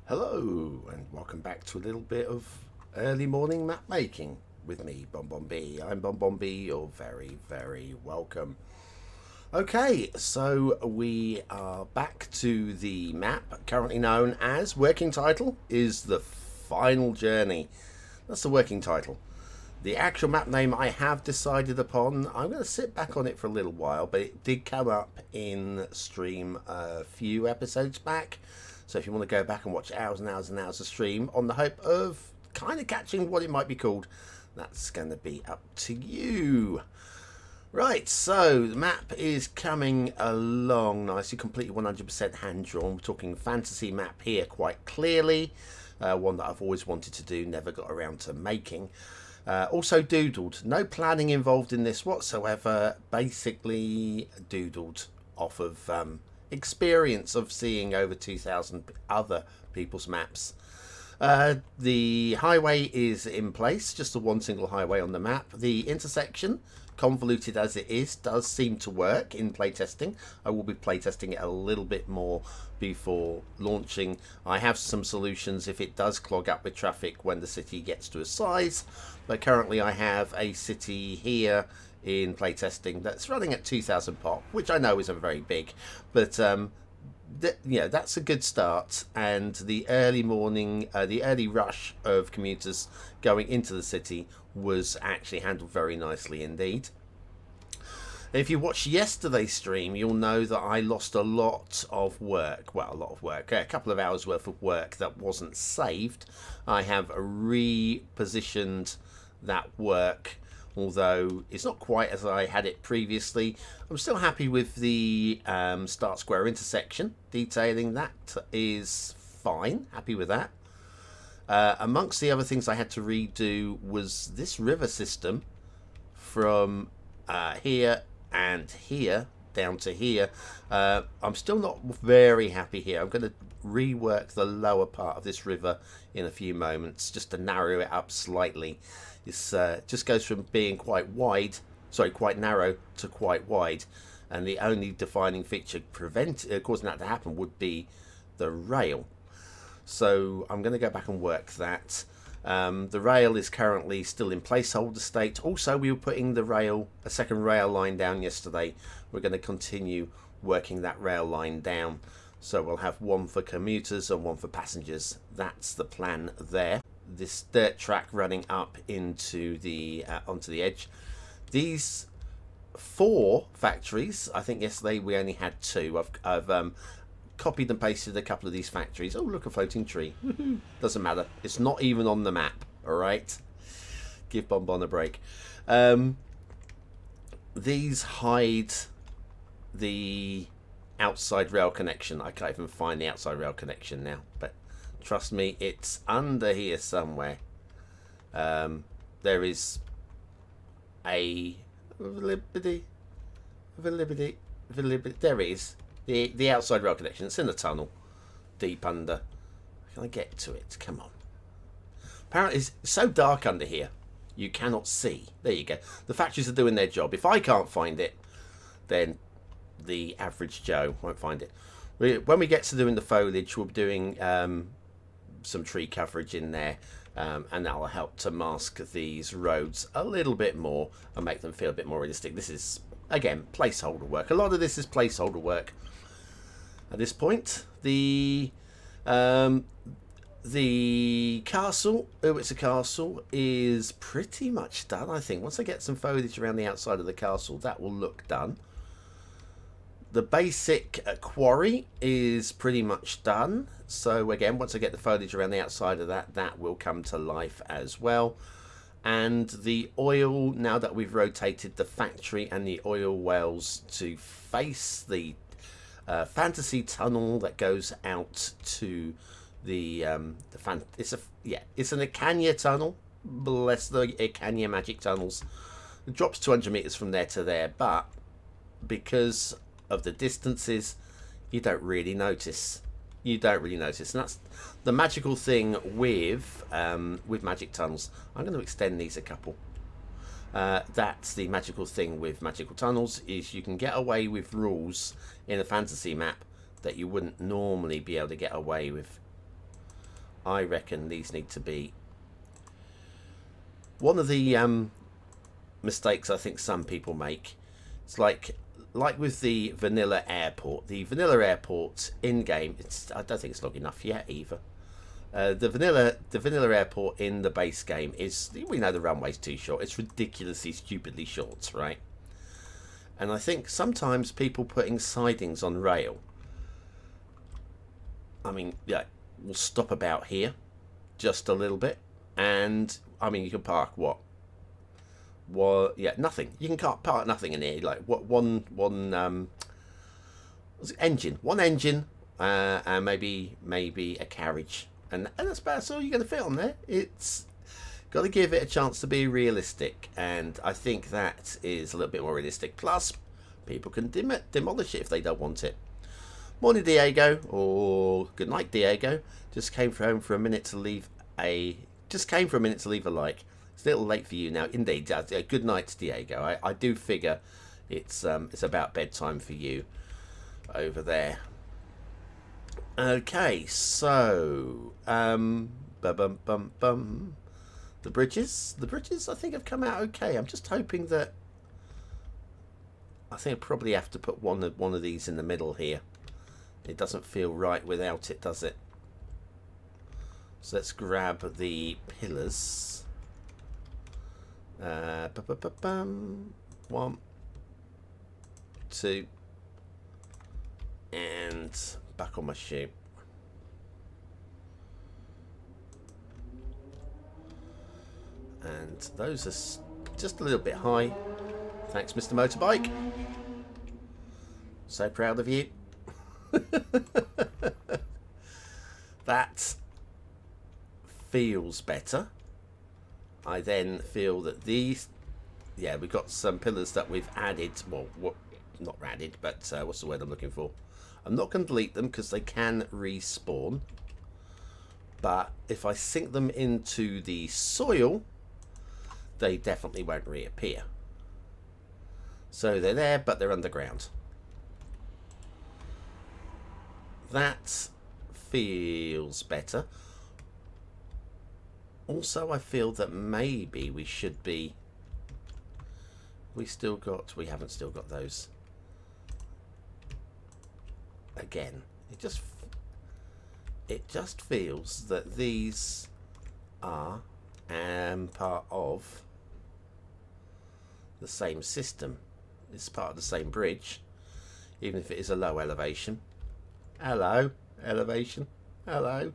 Hello and welcome back to a little bit of early morning map making with me, BonBonB. I'm BonBonB, you're very welcome. Okay, so we are back to the map currently known as, working title is The Final Journey. That's the working title. The actual map name I have decided upon, I'm going to sit back on it for a little while, but it did come up in stream a few episodes back. So if you want to go back and watch hours and hours and hours of stream on the hope of kind of catching what it might be called, that's going to be up to you. Right, so the map is coming along nicely, completely 100% hand-drawn. We're talking fantasy map here quite clearly. One that I've always wanted to do, never got around to making. Also doodled. No planning involved in this whatsoever. Basically doodled off of experience of seeing over 2,000 other people's maps. The highway is in place, just the one single highway on the map. The intersection, convoluted as it is, does seem to work in playtesting. I will be playtesting it a little bit more before launching. I have some solutions if it does clog up with traffic when the city gets to a size, but currently I have a city here in playtesting that's running at 2,000 pop, which I know isn't very big, but yeah, that's a good start. And the early morning, the early rush of commuters going into the city was actually handled very nicely indeed. If you watched yesterday's stream, you'll know that I lost a lot of work. Well, a lot of work, a couple of hours worth of work that wasn't saved. I have repositioned that work, although it's not quite as I had it previously. I'm still happy with the start square intersection detailing. That is fine, happy with that. Amongst the other things I had to redo was this river system from here and here down to here. I'm still not very happy here. I'm going to rework the lower part of this river in a few moments just to narrow it up slightly. This just goes from being quite narrow to quite wide, and the only defining feature causing that to happen would be the rail. So I'm going to go back and work that. The rail is currently still in placeholder state. Also, we were putting a second rail line down yesterday. We're going to continue working that rail line down. So we'll have one for commuters and one for passengers. That's the plan there. This dirt track running up into the onto the edge. These 4 factories, I think yesterday we only had 2. I've copied and pasted a couple of these factories. Oh, look, a floating tree. Doesn't matter. It's not even on the map. All right. Give BonBon a break. These hide the outside rail connection. I can't even find the outside rail connection now, but trust me, it's under here somewhere. There is a there is the outside rail connection. It's in the tunnel deep under. Can I get to it? Come on. Apparently it's so dark under here you cannot see. There you go. The factories are doing their job. If I can't find it, then the average Joe won't find it. When we get to doing the foliage, we'll be doing some tree coverage in there, and that will help to mask these roads a little bit more and make them feel a bit more realistic. This is, again, placeholder work. A lot of this is placeholder work at this point. The castle, oh, it's a castle, is pretty much done, I think. Once I get some foliage around the outside of the castle, that will look done. The basic quarry is pretty much done. So again, once I get the foliage around the outside of that, that will come to life as well. And the oil, now that we've rotated the factory and the oil wells to face the fantasy tunnel that goes out to it's an Icania tunnel. Bless the Icania magic tunnels. It drops 200 meters from there to there, but because of the distances, you don't really notice. And that's the magical thing with magic tunnels. I'm going to extend these a couple. That's the magical thing with magical tunnels, is you can get away with rules in a fantasy map that you wouldn't normally be able to get away with. I reckon these need to be... One of the mistakes I think some people make, it's like with the vanilla airport. The vanilla airport in-game, I don't think it's long enough yet either. The vanilla airport in the base game is, we know the runway's too short. It's ridiculously, stupidly short, right? And I think sometimes people putting sidings on rail, I mean, yeah, we'll stop about here just a little bit. And, I mean, you can park what? Well, yeah, nothing. You can park nothing in here. Like, what, one engine. One engine, and maybe a carriage. And that's about all you're going to fit on there. It's got to give it a chance to be realistic. And I think that is a little bit more realistic. Plus, people can demolish it if they don't want it. Morning, Diego, or good night, Diego. Just came home for a minute to leave a like. It's a little late for you now, indeed. Good night, Diego. I do figure it's about bedtime for you over there. Okay, so the bridges I think have come out okay. I'm just hoping that I think I probably have to put one of these in the middle here. It doesn't feel right without it, does it? So let's grab the pillars. 1, 2, and back on my shoe. And those are just a little bit high. Thanks, Mr. Motorbike. So proud of you. That feels better. I then feel that these, yeah, we've got some pillars that we've added. Well, not added, but what's the word I'm looking for? I'm not going to delete them because they can respawn. But if I sink them into the soil, they definitely won't reappear. So they're there, but they're underground. That feels better. Also, I feel that maybe we should be... We haven't still got those. Again, it just feels that these are part of the same system. It's part of the same bridge, even if it is a low elevation. Hello, elevation. Hello.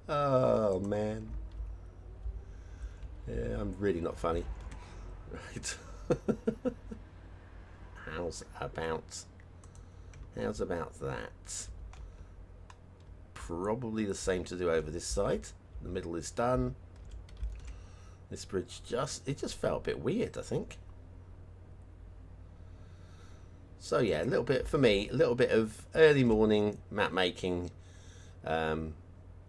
Oh man. Yeah, I'm really not funny. Right. How's about that? Probably the same to do over this side. The middle is done. This bridge just felt a bit weird, I think. So yeah, a little bit for me, a little bit of early morning map making.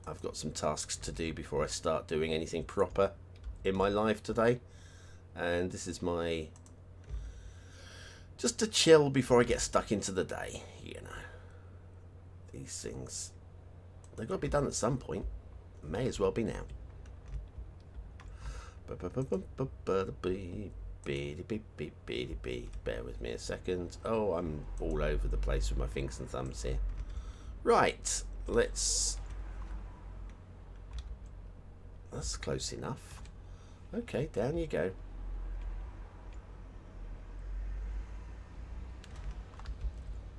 I've got some tasks to do before I start doing anything proper in my life today. And this is my... just to chill before I get stuck into the day, you know. These things, they've got to be done at some point. May as well be now. Bear with me a second. Oh, I'm all over the place with my fingers and thumbs here. Right, let's... That's close enough. Okay, down you go.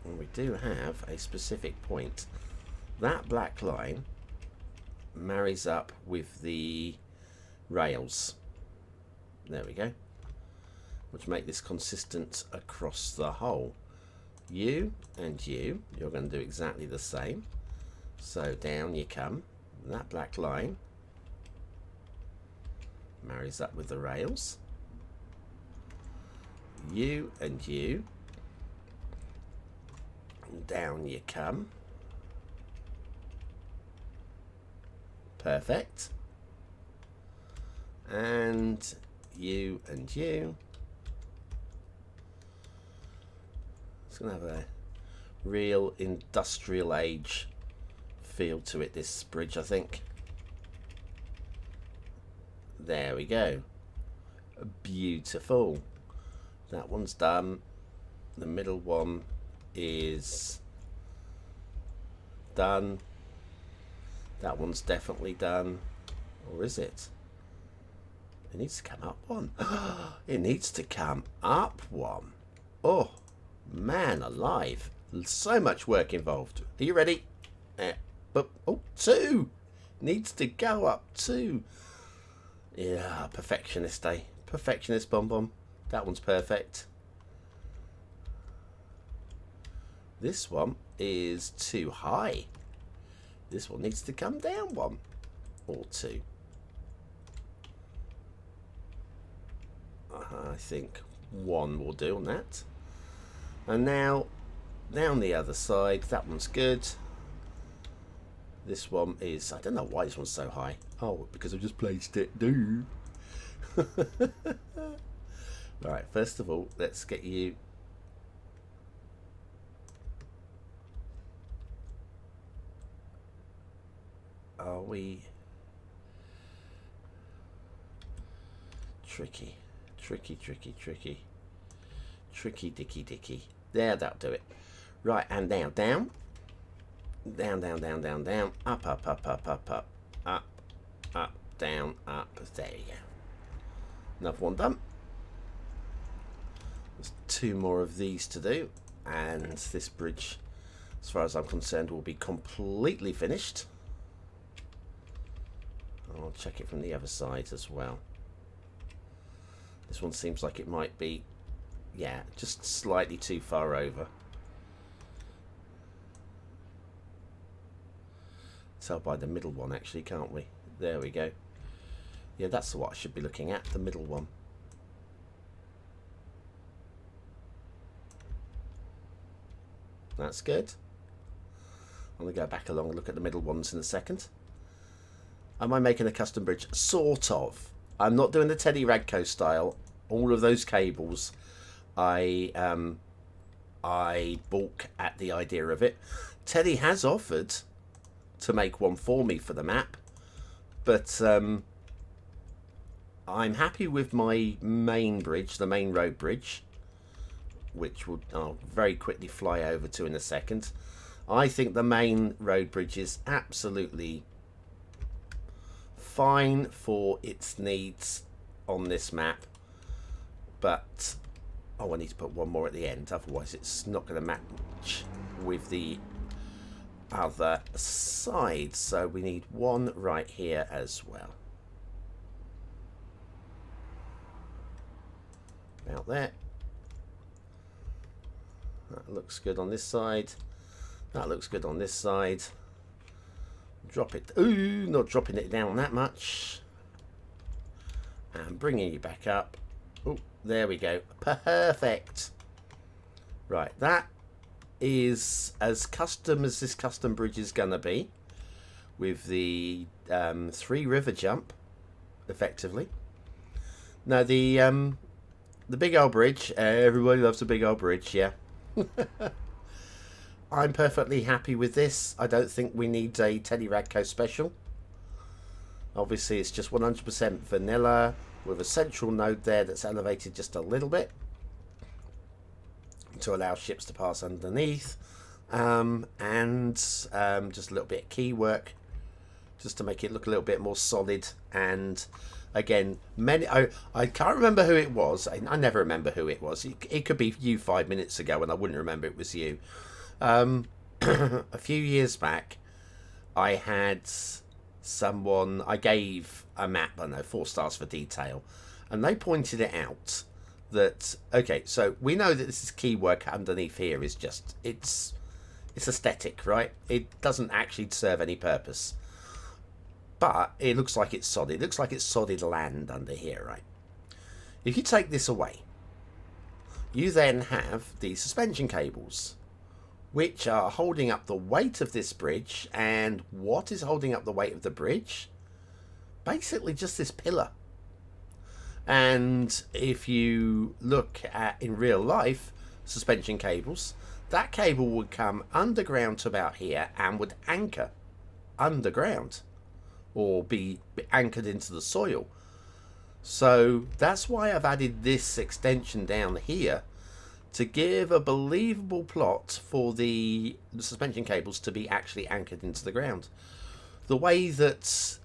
And we do have a specific point. That black line marries up with the rails. There we go. Which make this consistent across the whole. You and you're going to do exactly the same. So down you come. That black line marries up with the rails. You and you. Down you come. Perfect. And you and you. It's going to have a real industrial age feel to it, this bridge, I think. There we go. Beautiful. That one's done. The middle one is done. That one's definitely done. Or is it? It needs to come up one. It needs to come up one. Oh, man alive. So much work involved. Are you ready? But oh, 2. Needs to go up 2. Yeah, perfectionist, eh? Perfectionist BonBon. That one's perfect. This one is too high. This one needs to come down 1 or 2. I think 1 will do on that. And now down the other side. That one's good. This one is, I don't know why this one's so high. Oh, because I just placed it. Do. Right, first of all, let's get you. Are we tricky? Tricky dicky. There, that'll do it. Right, and now down. Down. Up, down, up. There you go. Another one done. There's 2 more of these to do, and this bridge, as far as I'm concerned, will be completely finished. I'll check it from the other side as well. This one seems like it might be, yeah, just slightly too far over. Tell by the middle one, actually, can't we? There we go. Yeah, that's what I should be looking at, the middle one. That's good. I'm going to go back along and look at the middle ones in a second. Am I making a custom bridge? Sort of. I'm not doing the Teddy Radco style. All of those cables, I balk at the idea of it. Teddy has offered to make one for me for the map, but I'm happy with my main bridge, the main road bridge, which I'll very quickly fly over to in a second. I think the main road bridge is absolutely fine for its needs on this map, but I need to put one more at the end, otherwise it's not going to match with the other side. So we need one right here as well. About there. That looks good on this side. That looks good on this side. Drop it. Ooh, not dropping it down that much. And bringing you back up. Oh, there we go. Perfect. Right, that is as custom as this custom bridge is going to be. With the 3 river jump, effectively. Now, the big old bridge. Everybody loves a big old bridge, yeah. I'm perfectly happy with this. I don't think we need a Teddy Radco special. Obviously, it's just 100% vanilla with a central node there that's elevated just a little bit to allow ships to pass underneath, and just a little bit of key work just to make it look a little bit more solid. And again, I can't remember who it was. I never remember who it was. It could be you 5 minutes ago and I wouldn't remember it was you. A few years back, I had someone, I gave a map, I don't know, 4 stars for detail, and they pointed it out that, okay, so we know that this is key work underneath here is just, it's aesthetic, right? It doesn't actually serve any purpose, but it looks like it's solid. It looks like it's solid land under here, right? If you take this away, you then have the suspension cables, which are holding up the weight of this bridge. And what is holding up the weight of the bridge? Basically just this pillar. And if you look at in real life suspension cables, that cable would come underground to about here and would anchor underground or be anchored into the soil. So that's why I've added this extension down here to give a believable plot for the suspension cables to be actually anchored into the ground. The way that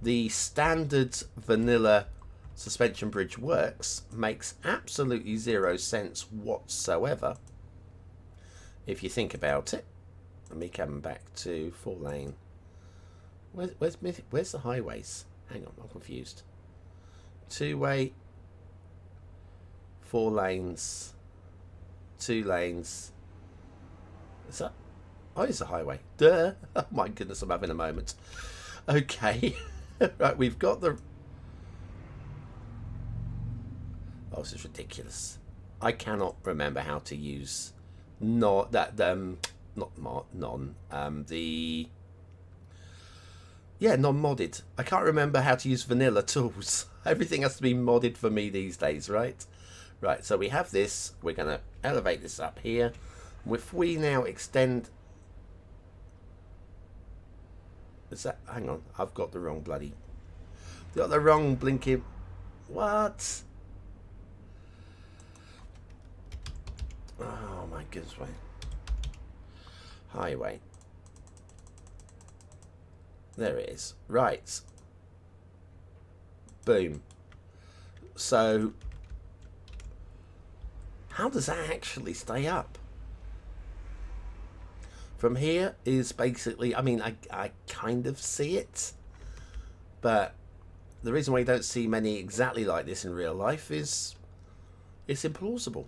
the standard vanilla suspension bridge works makes absolutely zero sense whatsoever if you think about it. Let me come back to 4-lane. Where's the highways? Hang on, I'm confused. 2-way, 4 lanes, 2 lanes. Is that? Oh, it's a highway. Duh. Oh my goodness, I'm having a moment. Okay. Right, we've got the... Oh, this is ridiculous. I cannot remember how to use the non-modded. I can't remember how to use vanilla tools. Everything has to be modded for me these days, right? Right, so we have this. We're going to elevate this up here. If we now extend... Is that... Hang on, I've got the wrong bloody... Got the wrong blinking... What? Oh my goodness, wait. Highway. There it is. Right. Boom. So, how does that actually stay up? From here is basically, I mean, I kind of see it, but the reason why you don't see many exactly like this in real life is it's implausible.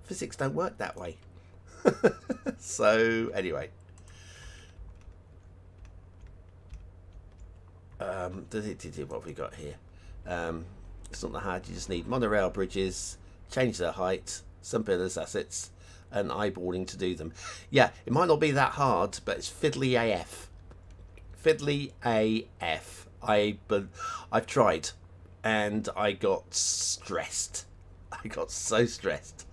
Physics don't work that way. So, anyway. What have we got here? It's not that hard. You just need monorail bridges, change their height, some pillars, assets, and eyeballing to do them. Yeah, it might not be that hard, but it's fiddly AF. Fiddly AF. I've tried, and I got stressed. I got so stressed.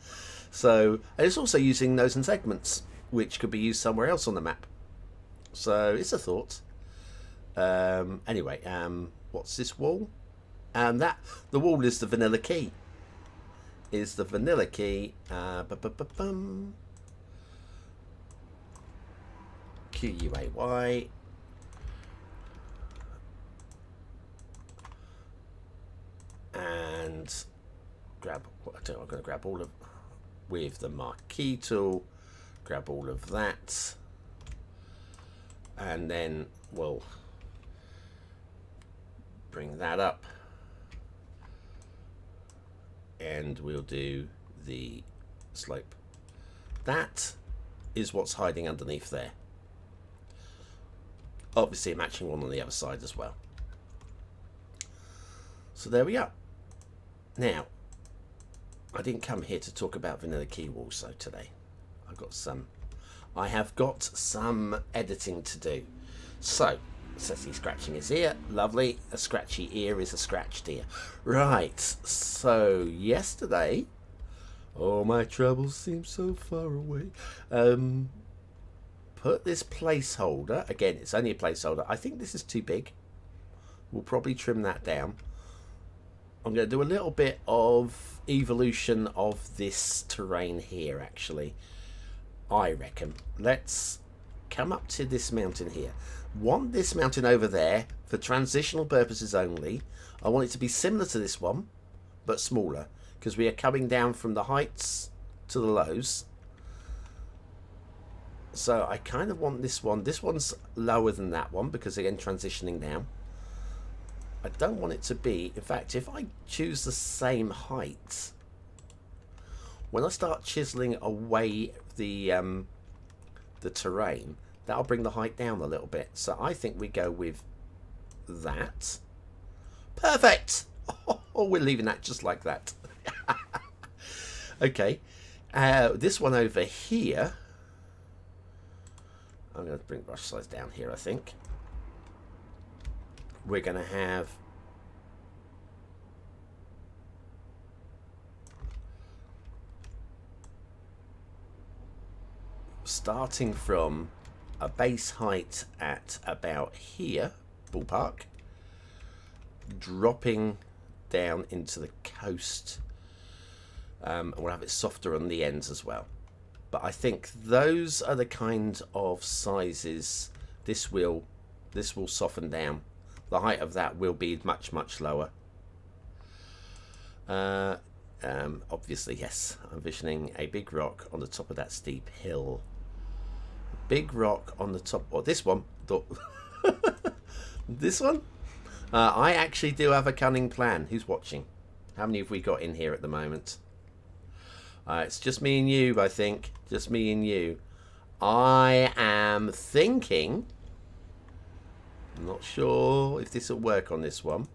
So, and it's also using nodes and segments, which could be used somewhere else on the map. So it's a thought. Anyway, what's this wall? The wall is the vanilla key. Is the vanilla key. QUAY. And grab. I'm going to grab all of with the marquee tool. Grab all of that, and then we'll bring that up, and we'll do the slope. That is what's hiding underneath there. Obviously a matching one on the other side as well. So there we are. Now, I didn't come here to talk about vanilla key walls though today. I have got some editing to do. So, Ceci scratching his ear. Lovely. A scratchy ear is a scratched ear. Right. So, yesterday... Oh, my troubles seem so far away. Put this placeholder. Again, it's only a placeholder. I think this is too big. We'll probably trim that down. I'm going to do a little bit of evolution of this terrain here, actually. I reckon. Let's come up to this mountain here. Want this mountain over there for transitional purposes only. I want it to be similar to this one, but smaller, because we are coming down from the heights to the lows. So I kind of want this one. This one's lower than that one, because again, transitioning down. I don't want it to be, in fact, if I choose the same height, when I start chiseling away the terrain, that'll bring the height down a little bit. So I think we go with that. Perfect. Oh, we're leaving that just like that. Okay. This one over here, I'm going to bring brush size down here, I think. We're going to have starting from a base height at about here, ballpark, dropping down into the coast. And we'll have it softer on the ends as well. But I think those are the kind of sizes this will soften down. The height of that will be much, much lower. Obviously, yes, I'm envisioning a big rock on the top of that steep hill. Big rock on the top, or this one. This one? I actually do have a cunning plan. Who's watching? How many have we got in here at the moment? It's just me and you, I think. Just me and you. I am thinking... I'm not sure if this will work on this one.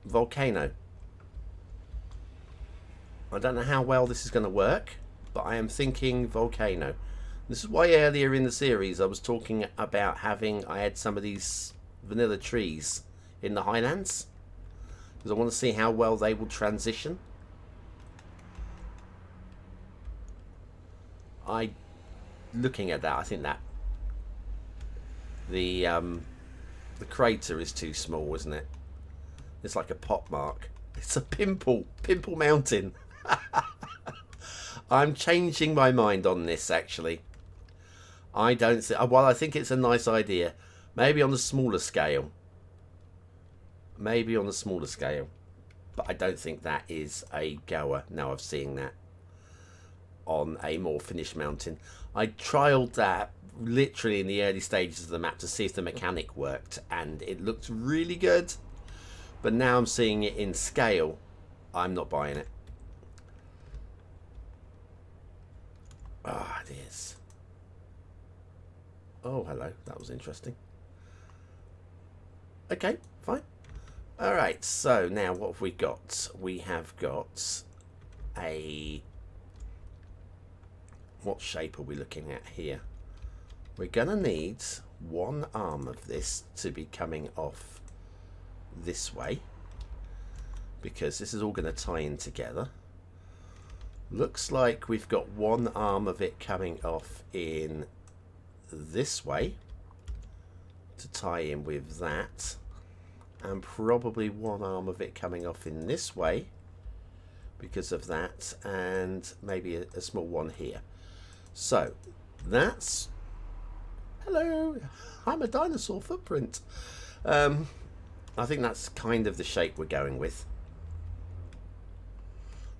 Volcano. I don't know how well this is going to work, but I am thinking volcano. This is why earlier in the series I was talking about I had some of these vanilla trees in the highlands, because I want to see how well they will transition. Looking at that, I think that the crater is too small, isn't it? It's like a pot mark. It's a pimple mountain. I'm changing my mind on this, actually. I don't think... Well, I think it's a nice idea. Maybe on a smaller scale. Maybe on a smaller scale. But I don't think that is a goer. Now I've seen that on a more finished mountain. I trialled that literally in the early stages of the map to see if the mechanic worked. And it looked really good. But now I'm seeing it in scale. I'm not buying it. Ah, it is. Oh, hello. That was interesting. Okay, fine. Alright, so now what have we got? We have got a... What shape are we looking at here? We're going to need one arm of this to be coming off this way, because this is all going to tie in together. Looks like we've got one arm of it coming off in this way to tie in with that, and probably one arm of it coming off in this way because of that, and maybe a small one here. So that's... Hello, I'm a dinosaur footprint. I think that's kind of the shape we're going with.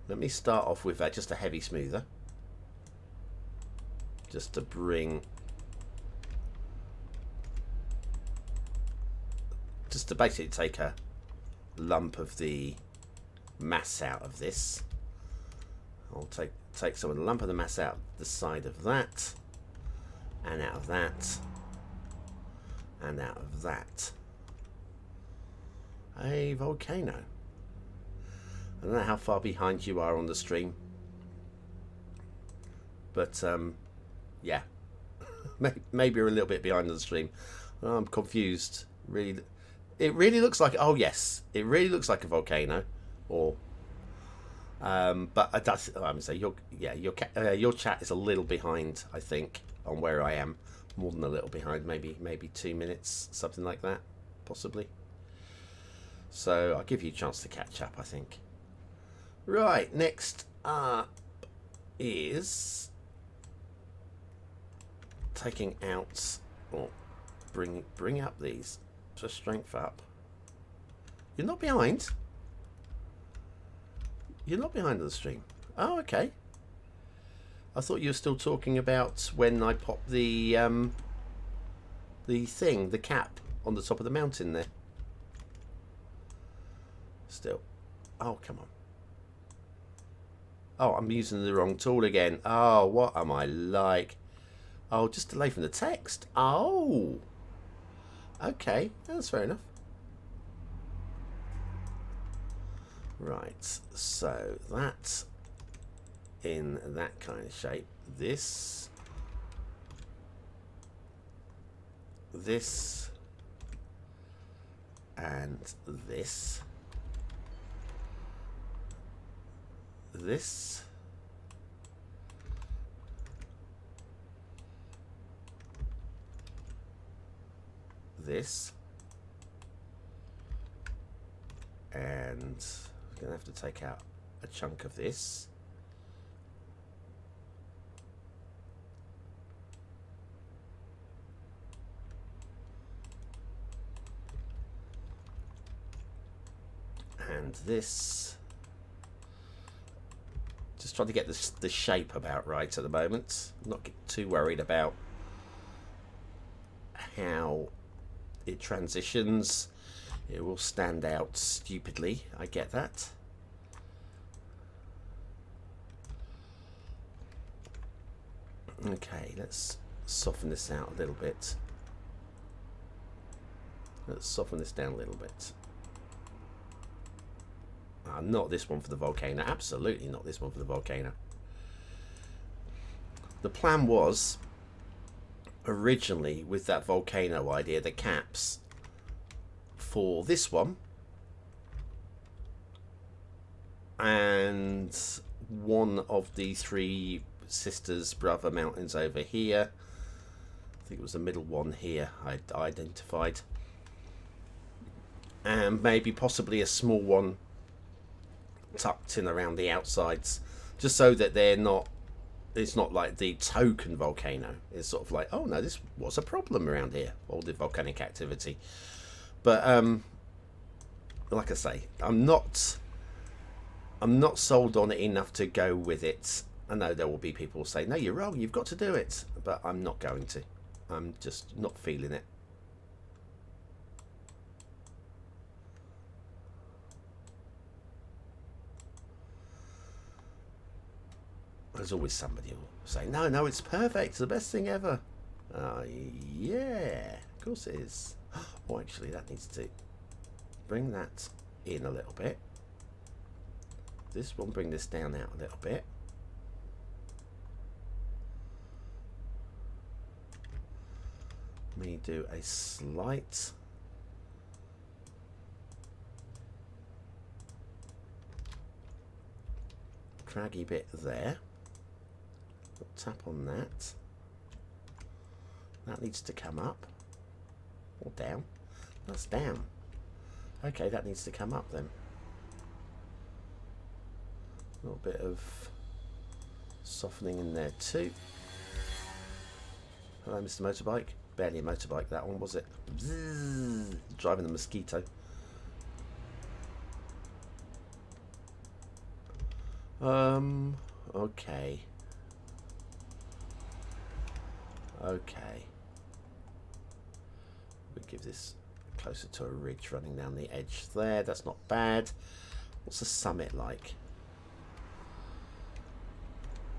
Let me start off with just a heavy smoother. Just to bring... Just to basically take a lump of the mass out of this. I'll take some of the lump of the mass out the side of that. And out of that. And out of that. A volcano. I don't know how far behind you are on the stream, but yeah, maybe you're a little bit behind on the stream. I'm confused. Really, it really looks like... Oh yes, it really looks like a volcano, or but I'm saying your chat is a little behind, I think, on where I am. More than a little behind, maybe 2 minutes, something like that, possibly. So I'll give you a chance to catch up, I think. Right, next up is taking out, or bring up these to strength up. You're not behind. You're not behind on the stream. Oh, okay. I thought you were still talking about when I popped the cap on the top of the mountain there. Still. Oh, come on. Oh, I'm using the wrong tool again. Oh, what am I like? Oh, just delay from the text. Oh. Okay, that's fair enough. Right, so that in that kind of shape. This and this. This. This. And we're going to have to take out a chunk of this. And this. Just trying to get the shape about right at the moment. Not get too worried about how it transitions. It will stand out stupidly. I get that. Okay, let's soften this out a little bit. Let's soften this down a little bit. Not this one for the volcano. Absolutely not this one for the volcano. The plan was originally with that volcano idea, the caps for this one and one of the three sisters brother mountains over here. I think it was the middle one here I identified, and maybe possibly a small one tucked in around the outsides, just so that they're not, it's not like the token volcano. It's sort of like, oh no, this was a problem around here, all the volcanic activity. But like I say, I'm not sold on it enough to go with it. I know there will be people who say, no, you're wrong, you've got to do it, but I'm not going to. I'm just not feeling it. There's always somebody who will say, no, no, it's perfect, it's the best thing ever. Yeah, of course it is. Oh, actually, that needs to bring that in a little bit. This one, bring this down out a little bit. Let me do a slight draggy bit there. Tap on that. That needs to come up or down. That's down. Okay, that needs to come up then. A little bit of softening in there too. Hello, Mr. Motorbike. Barely a motorbike, that one, was it? Bzzz, driving the mosquito. Okay. Okay. We'll give this closer to a ridge running down the edge there. That's not bad. What's the summit like?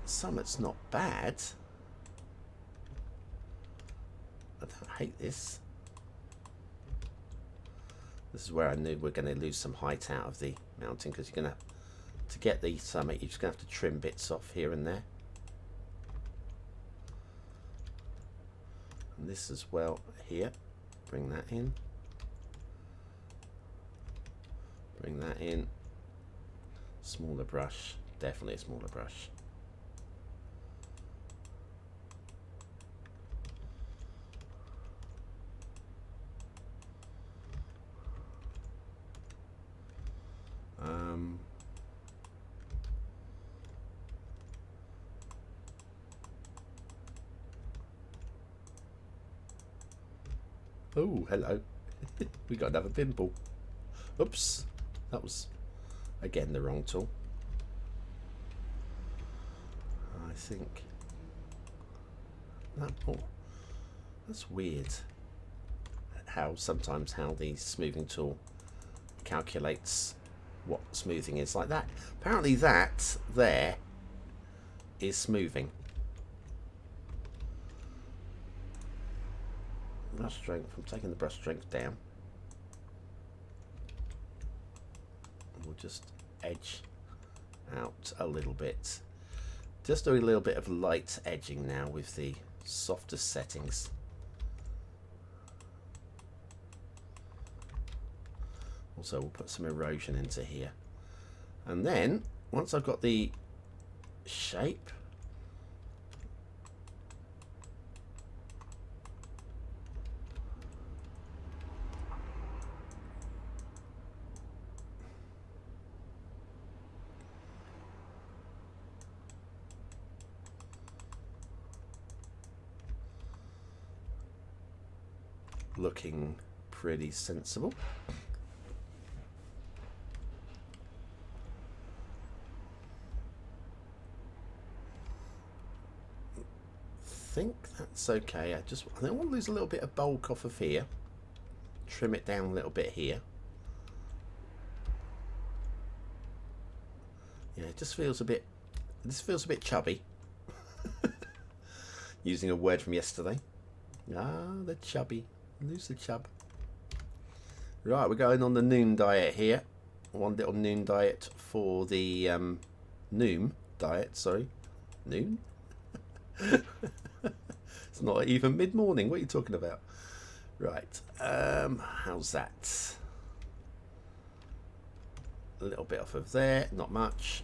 The summit's not bad. I don't hate this. This is where I knew we're going to lose some height out of the mountain, because you're going to get the summit, you're just going to have to trim bits off here and there. And this as well here. Bring that in. Bring that in. Smaller brush. Definitely a smaller brush. Oh, hello. We got another pimple. Oops. That was, again, the wrong tool. I think that, oh, that's weird. How sometimes how the smoothing tool calculates what smoothing is like that. Apparently that there is smoothing. Brush strength, I'm taking the brush strength down. We'll just edge out a little bit. Just do a little bit of light edging now with the softest settings. Also, we'll put some erosion into here. And then, once I've got the shape, looking pretty sensible. I think that's okay. I think want to lose a little bit of bulk off of here. Trim it down a little bit here. Yeah, it just feels a bit. This feels a bit chubby. Using a word from yesterday. Ah, the chubby. Lose the chub. Right, we're going on the noon diet here. One little noon diet for the noom diet. Sorry, noon. It's not even mid-morning. What are you talking about? Right. How's that? A little bit off of there. Not much.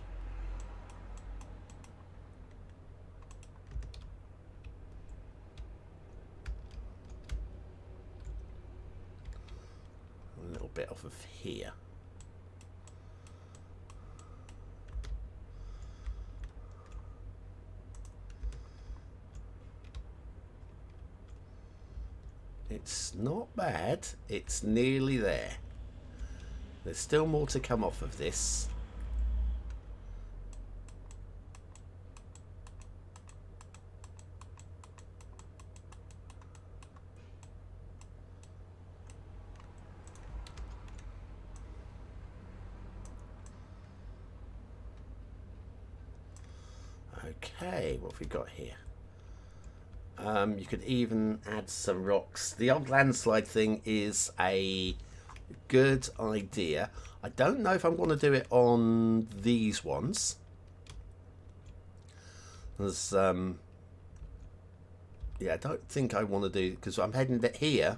A little bit off of here. It's not bad. It's nearly there. There's still more to come off of this. Okay, what have we got here? You could even add some rocks. The old landslide thing is a good idea. I don't know if I'm going to do it on these ones. There's, yeah, I don't think I want to do, because I'm heading here.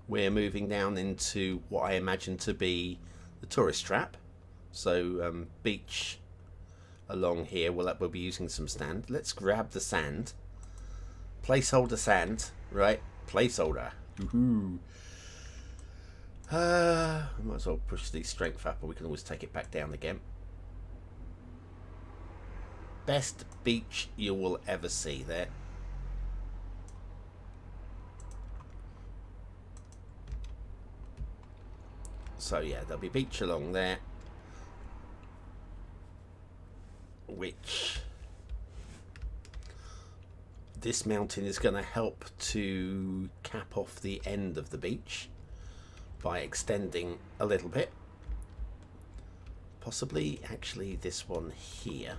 We're moving down into what I imagine to be the tourist trap. So beach along here. We'll be using some sand. Let's grab the sand. Placeholder sand, right? Placeholder. Woohoo! I might as well push the strength up, or we can always take it back down again. Best beach you will ever see there. So yeah, there'll be beach along there, which this mountain is going to help to cap off the end of the beach by extending a little bit. Possibly actually this one here.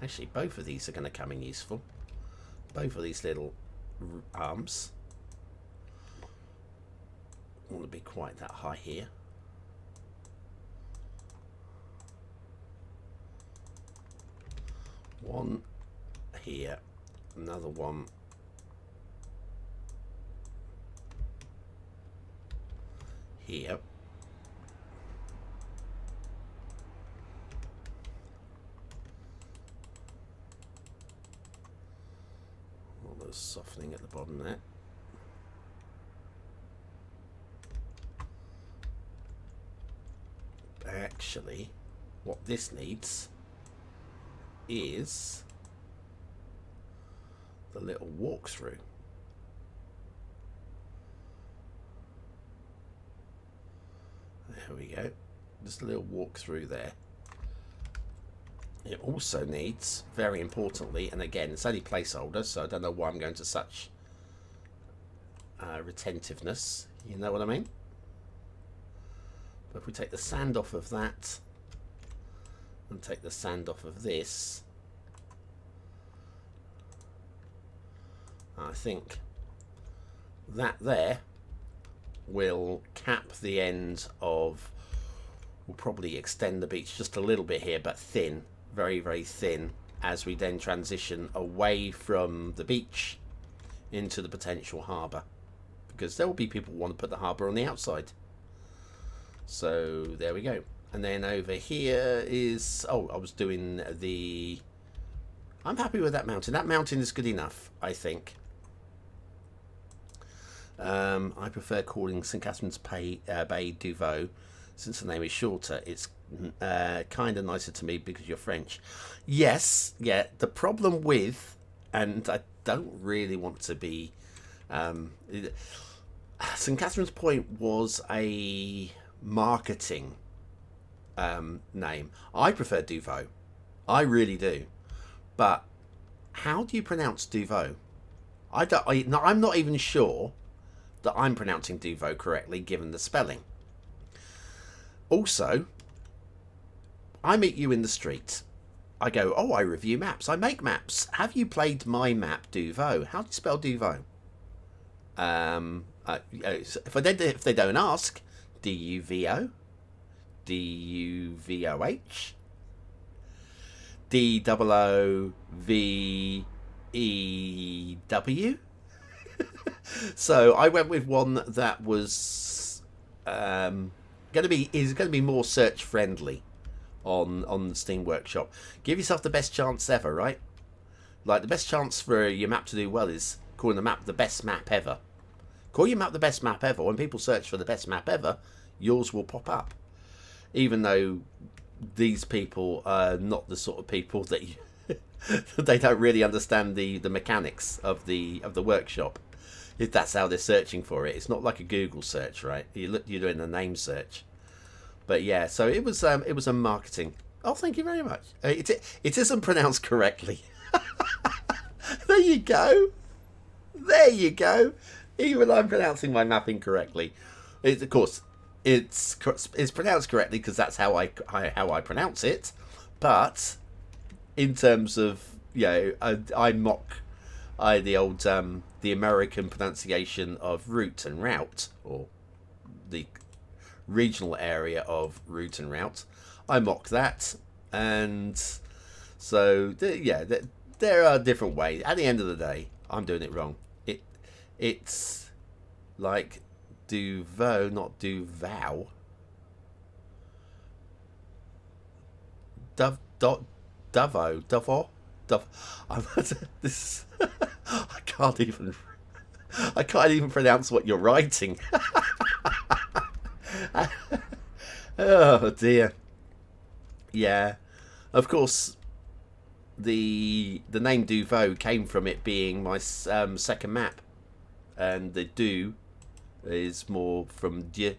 Actually, both of these are going to come in useful. Both of these little arms. Don't want to be quite that high here. One here. Another one here. All those softening at the bottom there. Actually, what this needs is the little walkthrough. There we go. Just a little walkthrough there. It also needs, very importantly, and again, it's only placeholder, so I don't know why I'm going to such retentiveness. You know what I mean? But if we take the sand off of that and take the sand off of this, I think that there will cap the end of, we'll probably extend the beach just a little bit here, but thin, very, very thin, as we then transition away from the beach into the potential harbour. Because there will be people who want to put the harbour on the outside. So there we go. And then over here is, oh, I was doing the, I'm happy with that mountain. That mountain is good enough, I think. I prefer calling St Catherine's Bay Duveau, since the name is shorter. It's kind of nicer to me because you're French. Yes, yeah. The problem with, and I don't really want to be, St Catherine's Point was a marketing name. I prefer Duveau. I really do. But how do you pronounce Duveau? I'm not even sure that I'm pronouncing Duveau correctly given the spelling. Also, I meet you in the street. I go, oh, I review maps. I make maps. Have you played my map Duveau? How do you spell Duveau? If they don't ask, D-U-V-O? D-U-V-O-H? D-O-O-V-E-W? So I went with one that was going to be more search friendly on the Steam Workshop. Give yourself the best chance ever, right? Like, the best chance for your map to do well is calling the map the best map ever. Call your map the best map ever. When people search for the best map ever, yours will pop up. Even though these people are not the sort of people that you they don't really understand the mechanics of the workshop. If that's how they're searching for it, it's not like a Google search, right? You're doing a name search. But yeah, so it was a marketing. Oh, thank you very much. It isn't pronounced correctly. There you go. There you go. Even I'm pronouncing my map incorrectly. Of course, it's pronounced correctly because that's how I pronounce it. But in terms of, I mock the American pronunciation of route and route, or the regional area of route and route. I mock that, and so there are different ways. At the end of the day, I'm doing it wrong. It's like Duveau, not Duvow. Duvo. This I can't even pronounce what you're writing. Oh dear. Yeah, of course. The name Duveau came from it being my second map, and the do is more from Dieu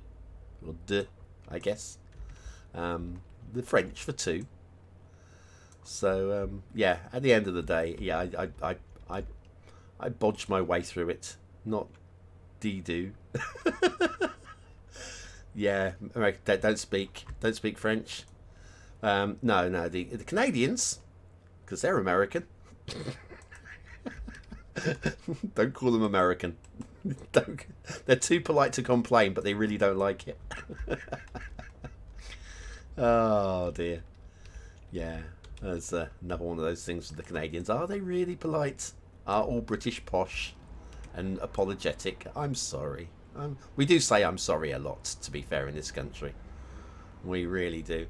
or de, I guess. The French for two. So yeah, at the end of the day, yeah, I bodged my way through it, not do. Yeah, don't speak French. No, the Canadians, because they're American. Don't call them American. They're too polite to complain, but they really don't like it. Oh dear. Yeah, there's another one of those things with the Canadians. Are they really polite? Are all British posh and apologetic? I'm sorry. We do say I'm sorry a lot, to be fair, in this country. We really do.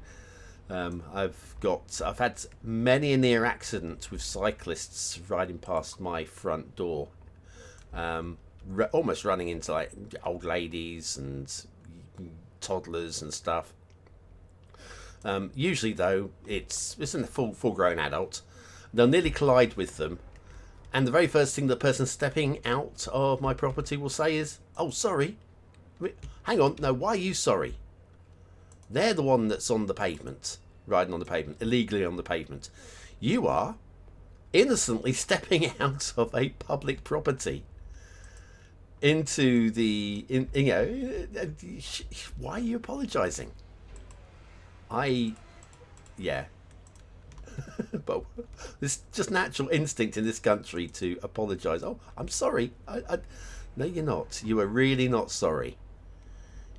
I've had many a near accident with cyclists riding past my front door, almost running into like old ladies and toddlers and stuff. Usually, though, it's in a full grown adult. They'll nearly collide with them, and the very first thing the person stepping out of my property will say is, "Oh, sorry." Hang on, no, why are you sorry? They're the one that's on the pavement, riding on the pavement, illegally on the pavement. You are innocently stepping out of a public property into why are you apologising? Yeah. But it's just natural instinct in this country to apologise. Oh, I'm sorry. No, you're not. You are really not sorry.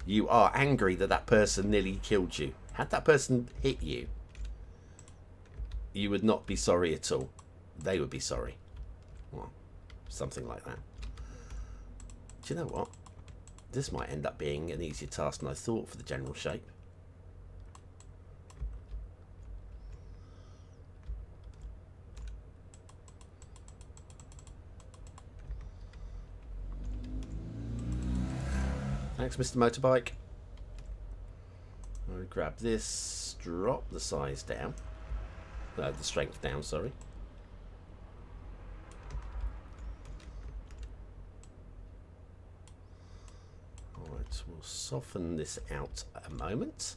You are angry that person nearly killed you. Had that person hit you, you would not be sorry at all. They would be sorry. Well, something like that. Do you know what? This might end up being an easier task than I thought for the general shape. Thanks, Mr. Motorbike. I'll grab this, drop the size down. The strength down, sorry. Alright, we'll soften this out a moment.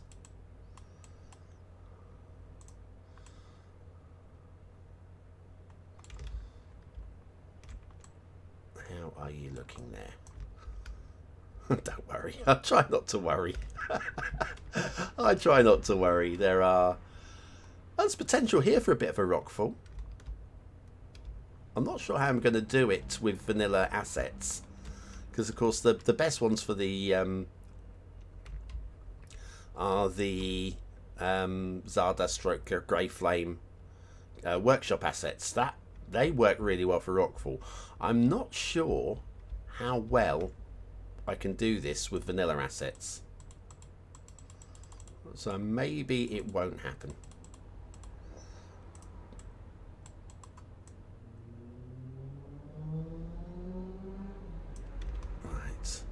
How are you looking there? Don't worry. I try not to worry. I try not to worry. There's potential here for a bit of a rockfall. I'm not sure how I'm going to do it with vanilla assets, because of course the best ones for the are the Zarda stroke Grey Flame workshop assets. That they work really well for rockfall. I'm not sure how well I can do this with vanilla assets, so maybe it won't happen. Right,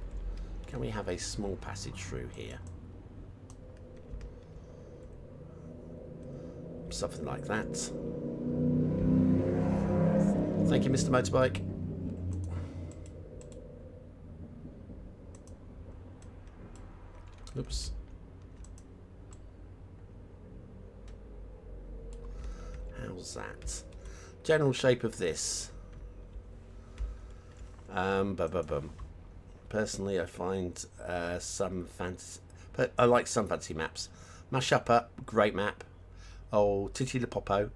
can we have a small passage through here? Something like that. Thank you, Mr. Motorbike. Oops. How's that? General shape of this. Personally, I find some fantasy. I like some fantasy maps. Mashuppa, great map. Oh, Titilapopo.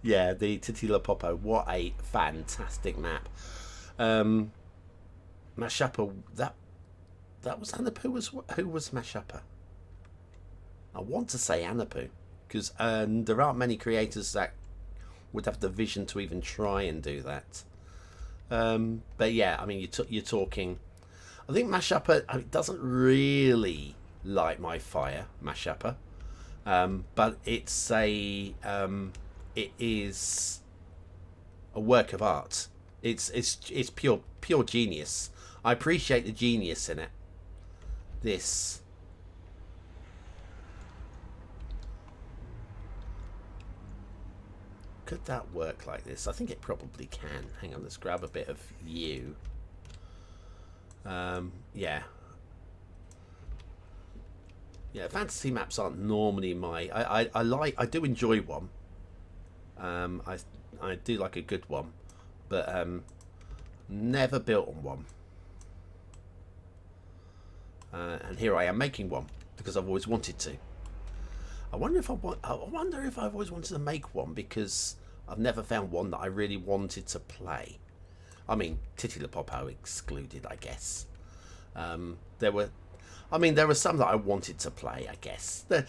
Yeah, the Titilapopo. What a fantastic map. Mashuppa. That was Anapu. Who was Mashuppa? I want to say Anapu, because there aren't many creators that would have the vision to even try and do that. But yeah, I mean, you're talking. I think Mashuppa doesn't really light my fire, Mashuppa, but it is a work of art. It's pure genius. I appreciate the genius in it. This. Could that work like this? I think it probably can. Hang on, let's grab a bit of you. Yeah. Yeah, fantasy maps aren't normally my... I do enjoy one. I do like a good one. But never built on one. And here I am making one because I've always wanted to. I wonder if I've always wanted to make one because I've never found one that I really wanted to play. I mean, Titilapopo excluded, I guess. There were some that I wanted to play, I guess. There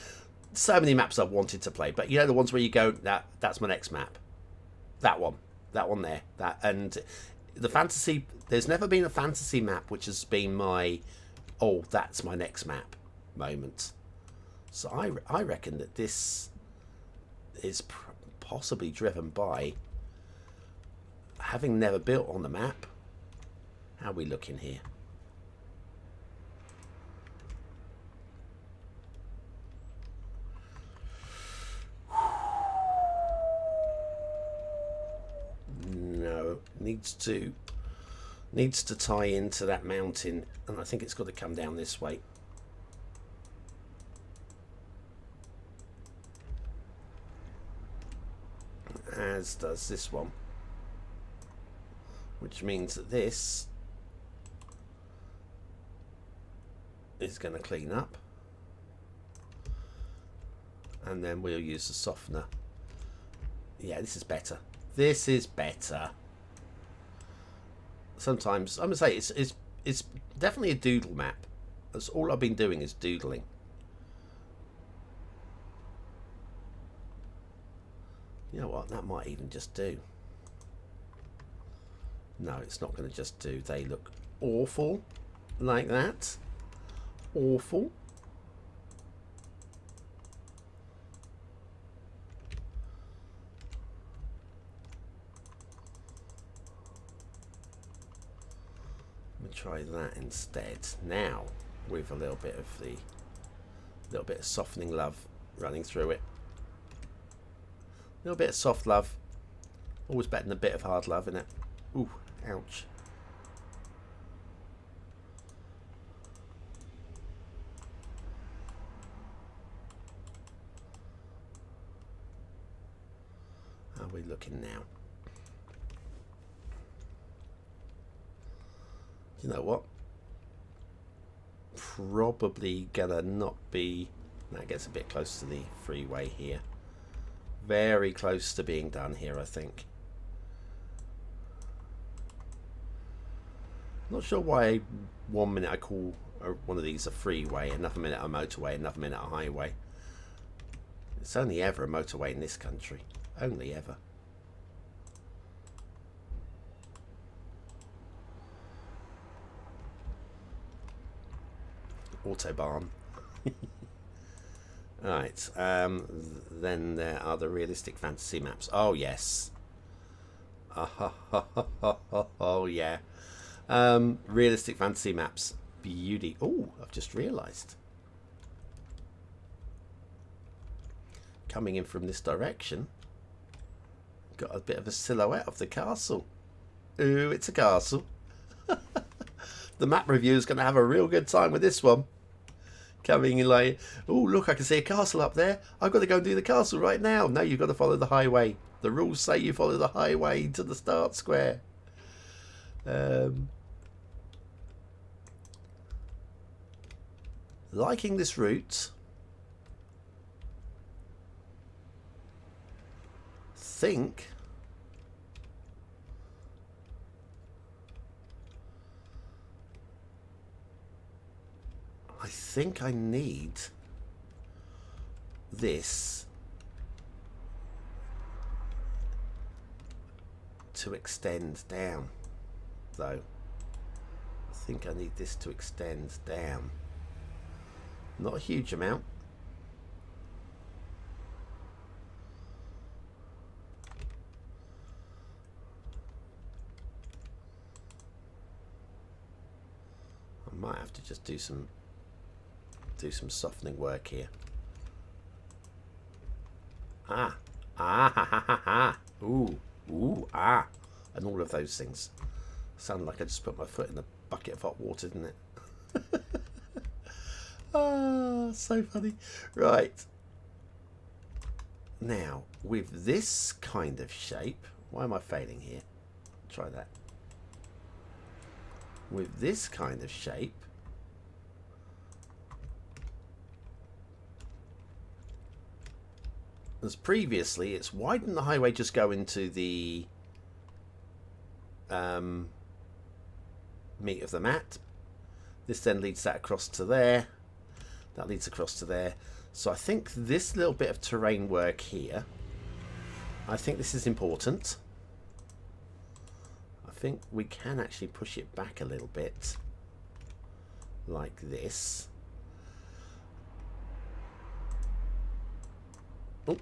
so many maps I wanted to play, but you know the ones where you go, that's my next map. That one there, and the fantasy. There's never been a fantasy map which has been my, oh, that's my next map moment. So I reckon that this is possibly driven by having never built on the map. How are we looking here? No, needs to tie into that mountain, and I think it's got to come down this way. As does this one, which means that this is going to clean up, and then we'll use the softener. Yeah, this is better. This is better. Sometimes I'm gonna say it's definitely a doodle map. That's all I've been doing is doodling. You know what? That might even just do. No, it's not going to just do. They look awful like that. Awful. We'll try that instead. Now, with a little bit of softening love running through it. A little bit of soft love. Always better than a bit of hard love, isn't it? Ooh, ouch. How are we looking now? You know what? Probably gonna not be. That gets a bit close to the freeway here. Very close to being done here, I think. Not sure why 1 minute I call one of these a freeway, another minute a motorway, another minute a highway. It's only ever a motorway in this country. Only ever. Autobahn. Right, then there are the realistic fantasy maps. Oh, yes. Oh, yeah. Realistic fantasy maps. Beauty. Oh, I've just realised. Coming in from this direction, got a bit of a silhouette of the castle. Ooh, it's a castle. The map review is going to have a real good time with this one. Coming in like, oh, look, I can see a castle up there. I've got to go and do the castle right now. No, you've got to follow the highway. The rules say you follow the highway to the start square. Liking this route. I think I need this to extend down, though. I think I need this to extend down. Not a huge amount. I might have to just do some softening work here. Ah, ah, ha, ha, ha, ha. Ooh, ooh, ah, and all of those things. Sounded like I just put my foot in a bucket of hot water, didn't it? Ah, so funny. Right. Now, with this kind of shape, why am I failing here? Try that. With this kind of shape, as previously, it's why didn't the highway just go into the meat of the mat? This then leads that across to there. That leads across to there. So I think this little bit of terrain work here, I think this is important. I think we can actually push it back a little bit like this. Oh.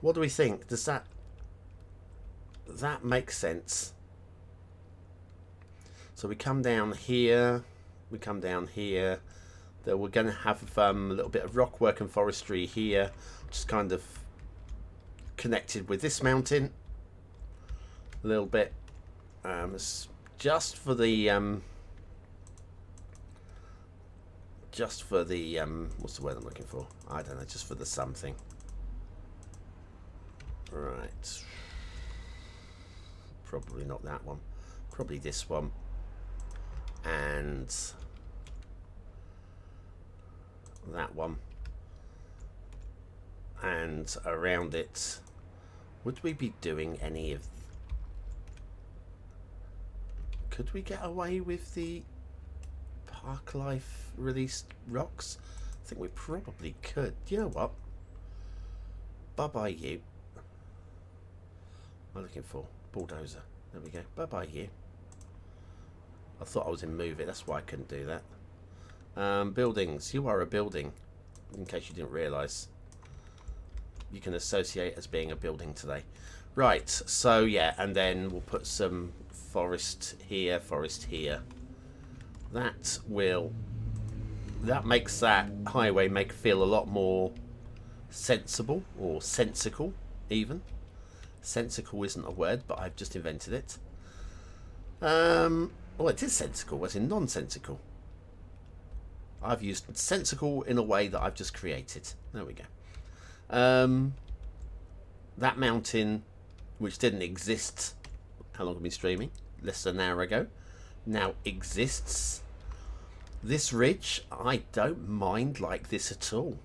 What do we think? Does that make sense? So we come down here, we come down here. Then we're going to have a little bit of rock work and forestry here, which is kind of connected with this mountain a little bit. It's just for the what's the word I'm looking for? I don't know, just for the something. Right. Probably not that one. Probably this one. And that one. And around it. Would we be doing any of... Could we get away with the Park Life released rocks? think we probably could. You know what? Bye-bye you. What am I looking for? Bulldozer. There we go. Bye-bye you. I thought I was in Move It. That's why I couldn't do that. Buildings. You are a building. In case you didn't realise. You can associate as being a building today. Right. So, yeah. And then we'll put some forest here, forest here. That makes that highway feel a lot more sensible, or sensical even. Sensical isn't a word, but I've just invented it. Well, it is sensical, as in nonsensical. I've used sensical in a way that I've just created. There we go. That mountain, which didn't exist, how long have I been streaming? Less than an hour ago. Now exists. This ridge, I don't mind like this at all.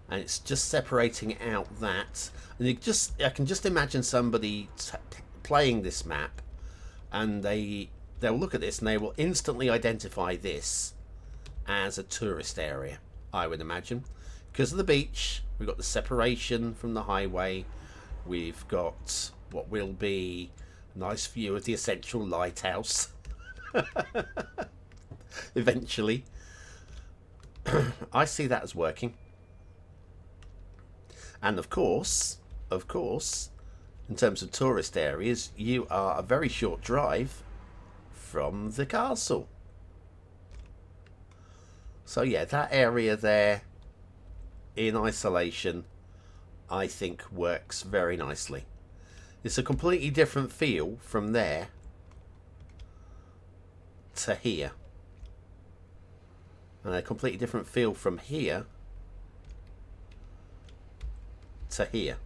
And it's just separating out that. And I can just imagine somebody playing this map, and they'll look at this and they will instantly identify this as a tourist area, I would imagine. Because of the beach, we've got the separation from the highway. We've got what will be a nice view of the essential lighthouse. Eventually. I see that as working. And of course, in terms of tourist areas, you are a very short drive from the castle. So yeah, that area there in isolation, I think works very nicely. It's a completely different feel from there to here. And a completely different feel from here to here.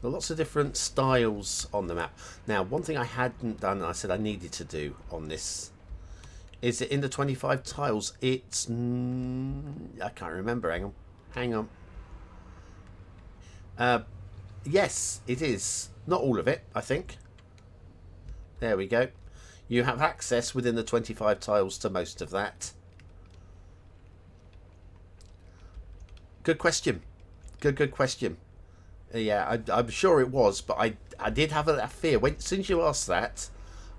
There are lots of different styles on the map. Now, one thing I hadn't done, I said I needed to do on this, is it in the 25 tiles? It's... I can't remember. Hang on. Yes, it is. Not all of it, I think. There we go. You have access within the 25 tiles to most of that. Good question. Good question. Yeah, I'm sure it was, but I did have a fear. Since you asked that,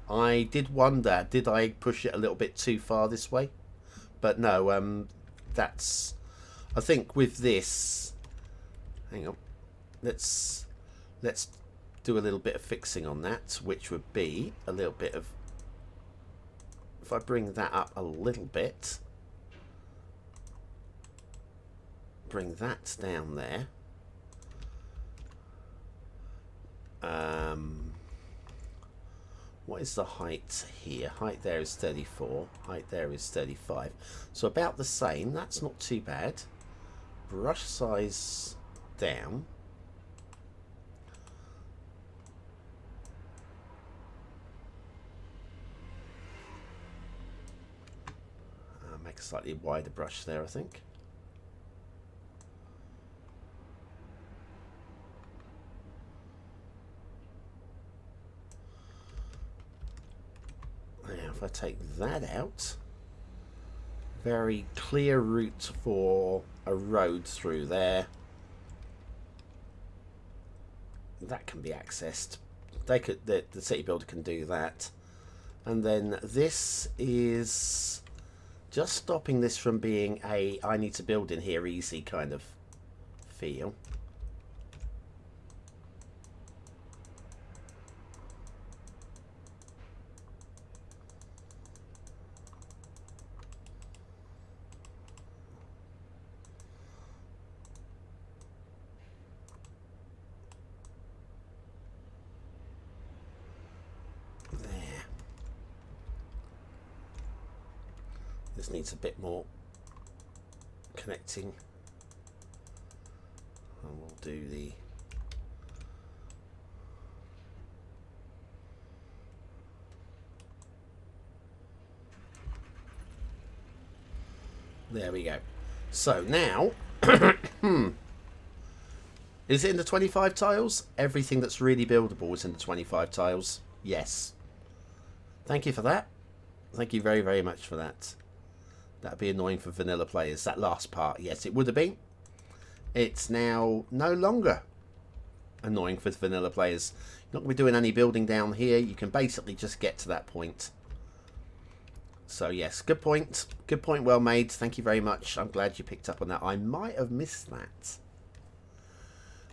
I did wonder, did I push it a little bit too far this way? But no, that's... I think with this... Hang on. Let's do a little bit of fixing on that, which would be a little bit of... If I bring that up a little bit... Bring that down there. What is the height here? Height there is 34. Height there is 35. So about the same. That's not too bad. Brush size down. Make a slightly wider brush there, I think. If I take that out, very clear route for a road through there. That can be accessed. The city builder can do that. And then this is just stopping this from being a I need to build in here easy kind of feel. This needs a bit more connecting, and we'll do the there we go. So now is it in the 25 tiles? Everything that's really buildable is in the 25 tiles. Yes. Thank you for that. Thank you very, very much for that. That'd be annoying for vanilla players. That last part, yes, it would have been. It's now no longer annoying for vanilla players. You're not going to be doing any building down here. You can basically just get to that point. So yes, good point. Good point, well made. Thank you very much. I'm glad you picked up on that. I might have missed that.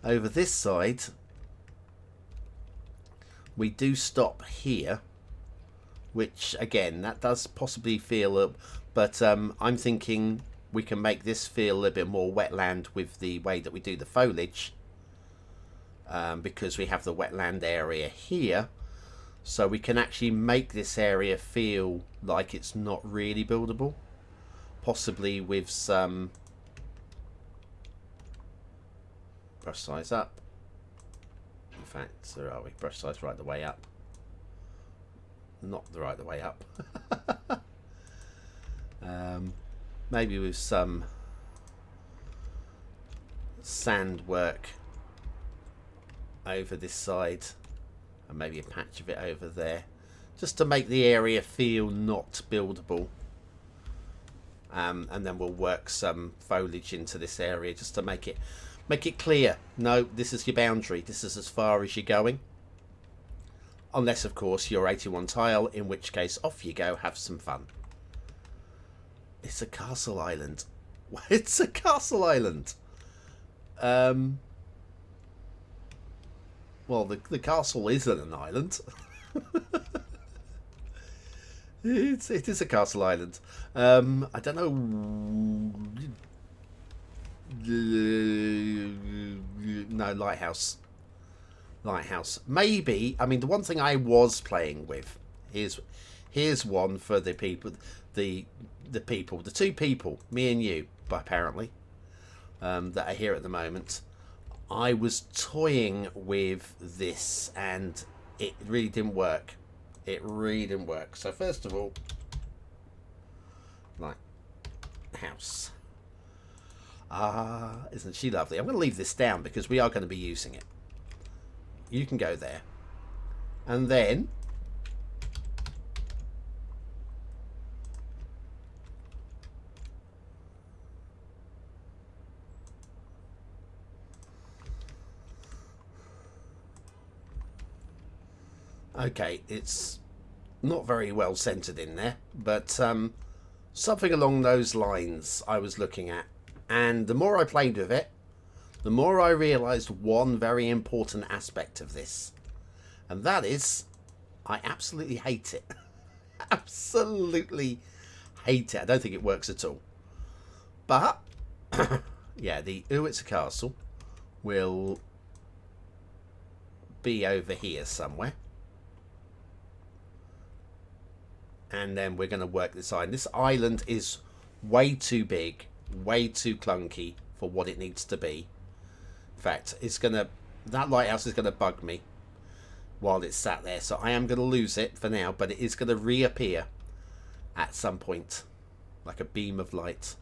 Over this side, we do stop here, which again, that does possibly feel, but I'm thinking we can make this feel a little bit more wetland with the way that we do the foliage, because we have the wetland area here. So we can actually make this area feel like it's not really buildable. Possibly with some brush size up. In fact, so are we? Brush size right the way up. Not the right the way up. Maybe with some sand work over this side. And maybe a patch of it over there, just to make the area feel not buildable. And then we'll work some foliage into this area just to make it clear. No, this is your boundary. This is as far as you're going. Unless, of course, you're 81 tile, in which case off you go, have some fun. It's a castle island. It's a castle island. Well, the castle isn't an island. It is a castle island. I don't know. No, lighthouse. Lighthouse. Maybe. I mean, the one thing I was playing with. Here's one for the people. The two people, me and you, but apparently, that are here at the moment. I was toying with this and it really didn't work. It really didn't work. So first of all, like, house. Ah, isn't she lovely? I'm going to leave this down because we are going to be using it. You can go there. And then okay, it's not very well centered in there, but something along those lines I was looking at. And the more I played with it, the more I realised one very important aspect of this. And that is, I absolutely hate it. Absolutely hate it. I don't think it works at all. But, yeah, the Ooh, It's a Castle will be over here somewhere. And then we're going to work this island. This island is way too big, way too clunky for what it needs to be. In fact, that lighthouse is going to bug me while it's sat there. So I am going to lose it for now, but it is going to reappear at some point, like a beam of light.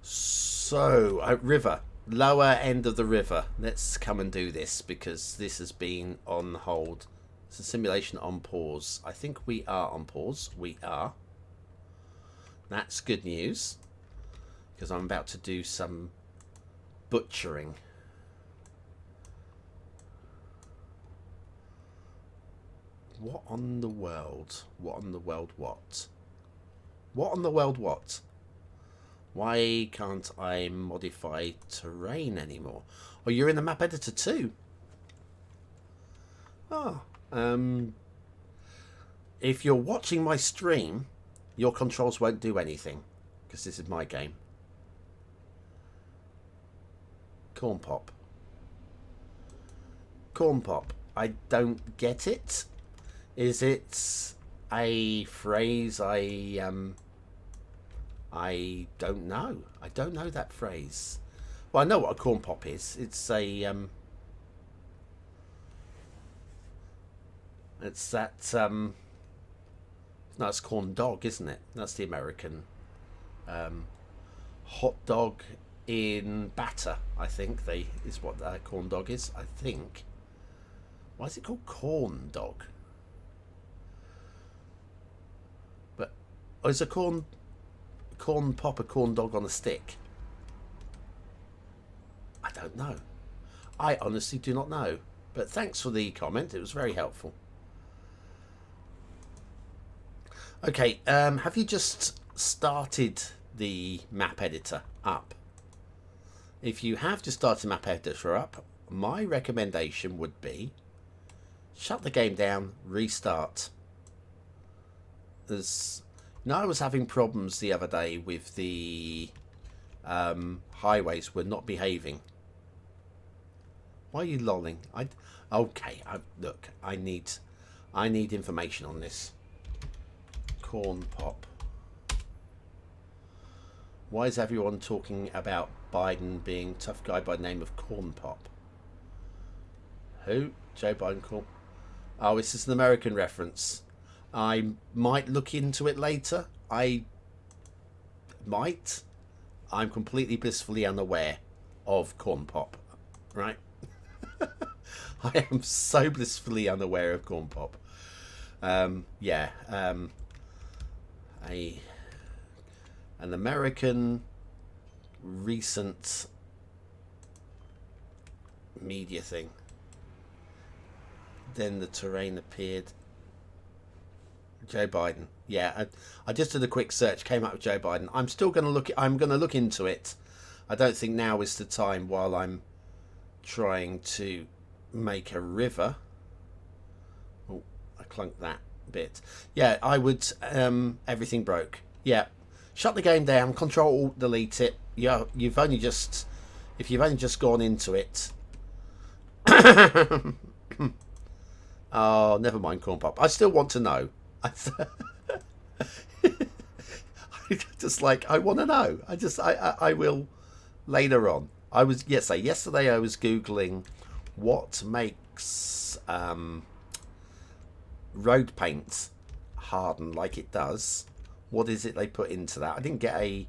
So, river. Lower end of the river. Let's come and do this because this has been on hold. It's a simulation on pause. I think we are on pause. We are. That's good news. Because I'm about to do some butchering. What on the world? What on the world what? What on the world what? Why can't I modify terrain anymore? Oh, you're in the map editor too. Oh. If you're watching my stream, your controls won't do anything because this is my game. Corn pop. Corn pop. I don't get it. Is it a phrase I don't know. I don't know that phrase. Well, I know what a corn pop is. It's a it's that no, it's corn dog, isn't it? That's the American hot dog in batter. I think is what that corn dog is. I think. Why is it called corn dog? But Or is a corn pop a corn dog on a stick? I don't know. I honestly do not know. But thanks for the comment. It was very helpful. Okay, have you just started the map editor up? If you have just started map editor up, my recommendation would be shut the game down, restart. I was having problems the other day with the highways were not behaving. Why are you lolling? Look, I need information on this. Corn pop. Why is everyone talking about Biden being tough guy by the name of Corn Pop? Who? Joe Biden Corn? Oh, this is an American reference. I might look into it later. I might. I'm completely blissfully unaware of Corn Pop. Right? I am so blissfully unaware of Corn Pop. An American recent media thing. Then the terrain appeared. Joe Biden. Yeah, I just did a quick search, came up with Joe Biden. I'm still going to look. I'm going to look into it. I don't think now is the time while I'm trying to make a river. Oh, I clunked that bit. Yeah, I would. Everything broke. Yeah, shut the game down. Control Alt delete it. Yeah, you've only just. If you've only just gone into it. Oh, never mind, Corn Pop. I still want to know. I want to know. I will later on. Yesterday I was Googling what makes road paint harden like it does. What is it they put into that? I didn't get a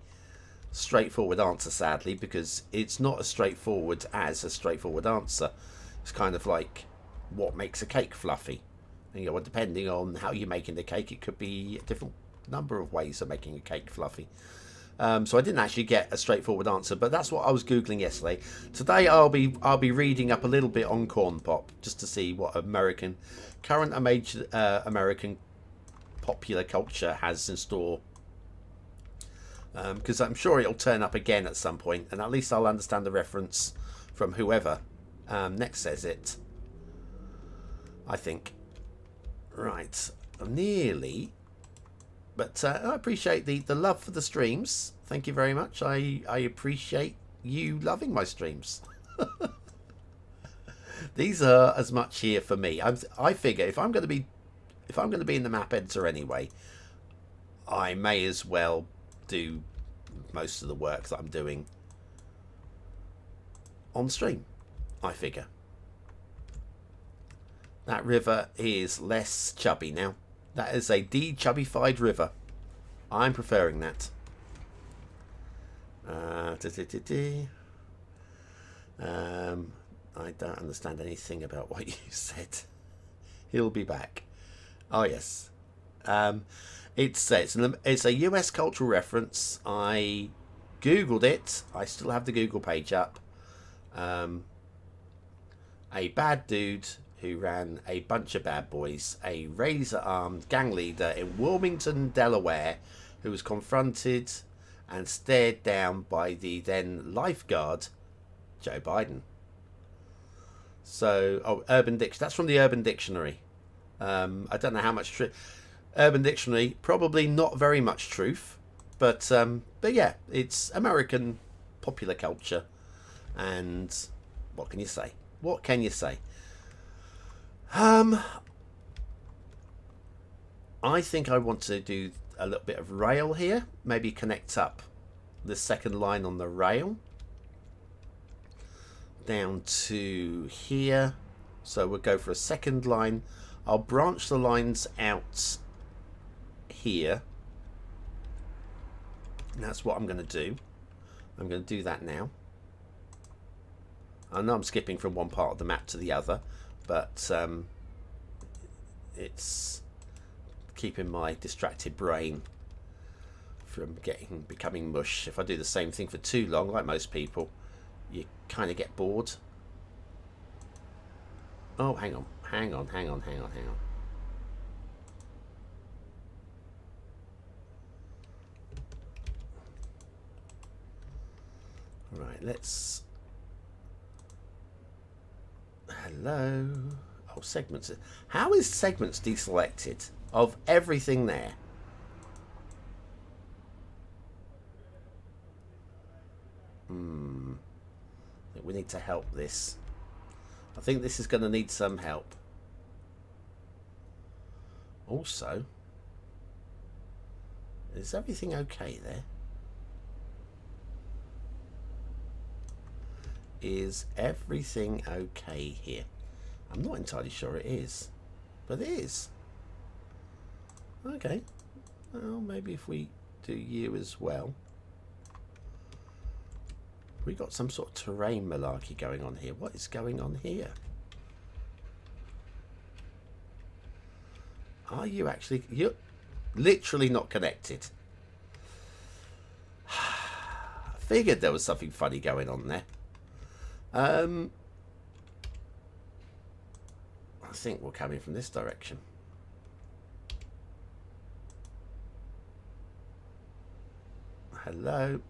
straightforward answer, sadly, because it's not as straightforward as a straightforward answer. It's kind of like what makes a cake fluffy. And, depending on how you're making the cake, it could be a different number of ways of making a cake fluffy. So I didn't actually get a straightforward answer, but that's what I was Googling yesterday. Today I'll be reading up a little bit on Corn Pop just to see what current American popular culture has in store. Because I'm sure it'll turn up again at some point, and at least I'll understand the reference from whoever next says it. I think. Right, nearly. But I appreciate the love for the streams. Thank you very much. I appreciate you loving my streams. These are as much here for me. I figure if I'm going to be in the map editor anyway, I may as well do most of the work that I'm doing on stream. I figure. That river is less chubby now. That is a de-chubbified river. I'm preferring that. I don't understand anything about what you said. He'll be back. Oh, yes. It's a US cultural reference. I Googled it. I still have the Google page up. A bad dude who ran a bunch of bad boys, a razor-armed gang leader in Wilmington, Delaware, who was confronted and stared down by the then lifeguard, Joe Biden. So, Urban Dictionary. That's from the Urban Dictionary. I don't know how much Urban Dictionary, probably not very much truth, but yeah, it's American popular culture, and what can you say? What can you say? I think I want to do a little bit of rail here. Maybe connect up the second line on the rail down to here. So we'll go for a second line. I'll branch the lines out here. And that's what I'm going to do. I'm going to do that now. I know I'm skipping from one part of the map to the other, but it's keeping my distracted brain from becoming mush. If I do the same thing for too long, like most people, you kind of get bored. Oh, hang on. Right, let's... Hello. Oh, segments. How is segments deselected of everything there? We need to help this. I think this is going to need some help. Also, is everything okay there? Is everything okay here? I'm not entirely sure it is, but it is. Okay. Well, maybe if we do you as well. We got some sort of terrain malarkey going on here. What is going on here? Are you actually... You're literally not connected. I figured there was something funny going on there. I think we're coming from this direction. Hello.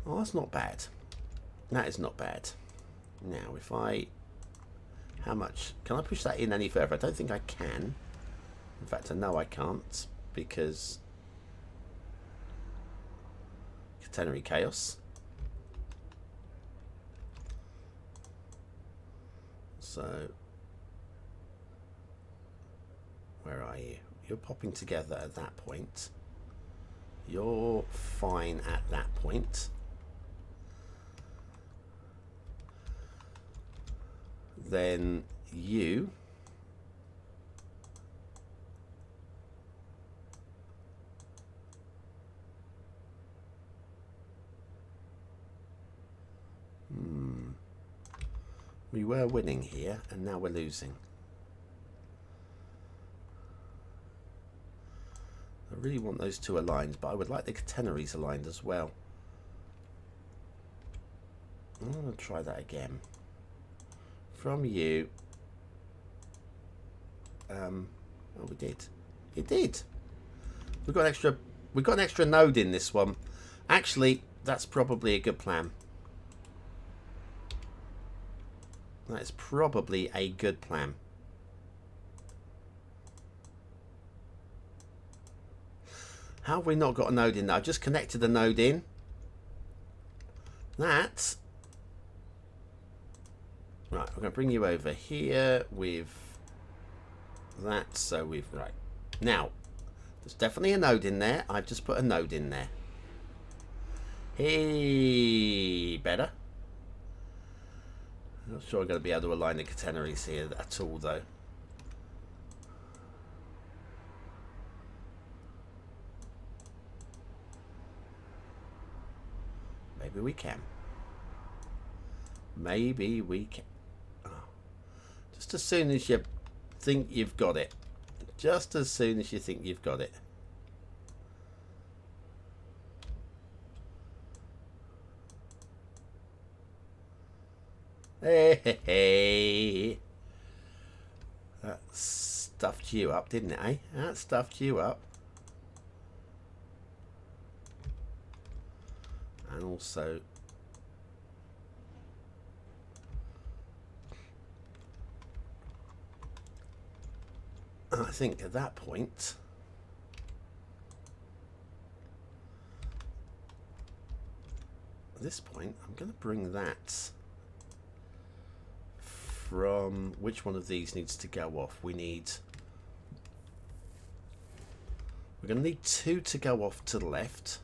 Oh, that's not bad. That is not bad. Now, if I... How much? Can I push that in any further? I don't think I can. In fact, I know I can't, because... Catenary chaos. So... Where are you? You're popping together at that point. You're fine at that point. Then you we were winning here and now we're losing. I really want those two aligned, but I would like the catenaries aligned as well. I'm going to try that again. From you. Oh, we did. It did. We got an extra node in this one. Actually, that's probably a good plan. That is probably a good plan. How have we not got a node in there? I've just connected the node in. That. Right, we're going to bring you over here with that. So we've... Right. Now, there's definitely a node in there. I've just put a node in there. Hey, better. I'm not sure I'm going to be able to align the catenaries here at all, though. Maybe we can. Maybe we can. Oh. Just as soon as you think you've got it. Just as soon as you think you've got it. Hey. That stuffed you up, didn't it, eh? That stuffed you up. And also... I think at that point... At this point, I'm going to bring that from... Which one of these needs to go off? We need... We're going to need 2 to go off to the left.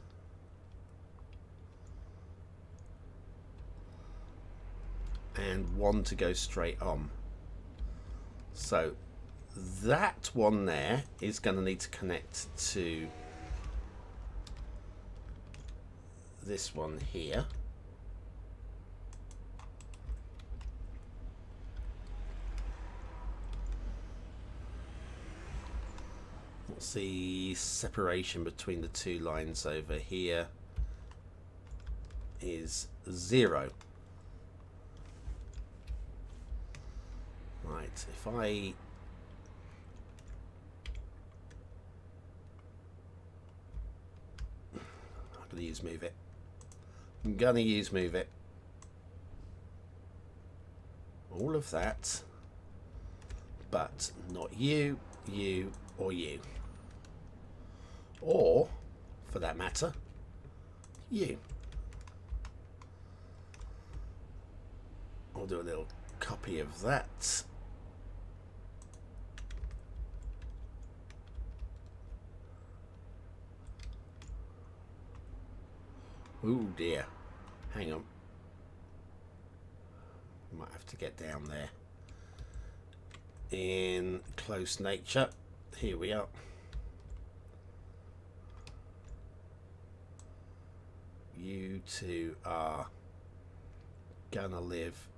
And 1 to go straight on. So that one there is going to need to connect to this one here. The separation between the two lines over here is 0. Right, if I'm going to use move it. I'm going to use move it. All of that, but not you, you, or you. Or, for that matter, you. I'll do a little copy of that. Oh dear. Hang on. Might have to get down there. In close nature. Here we are. You two are gonna live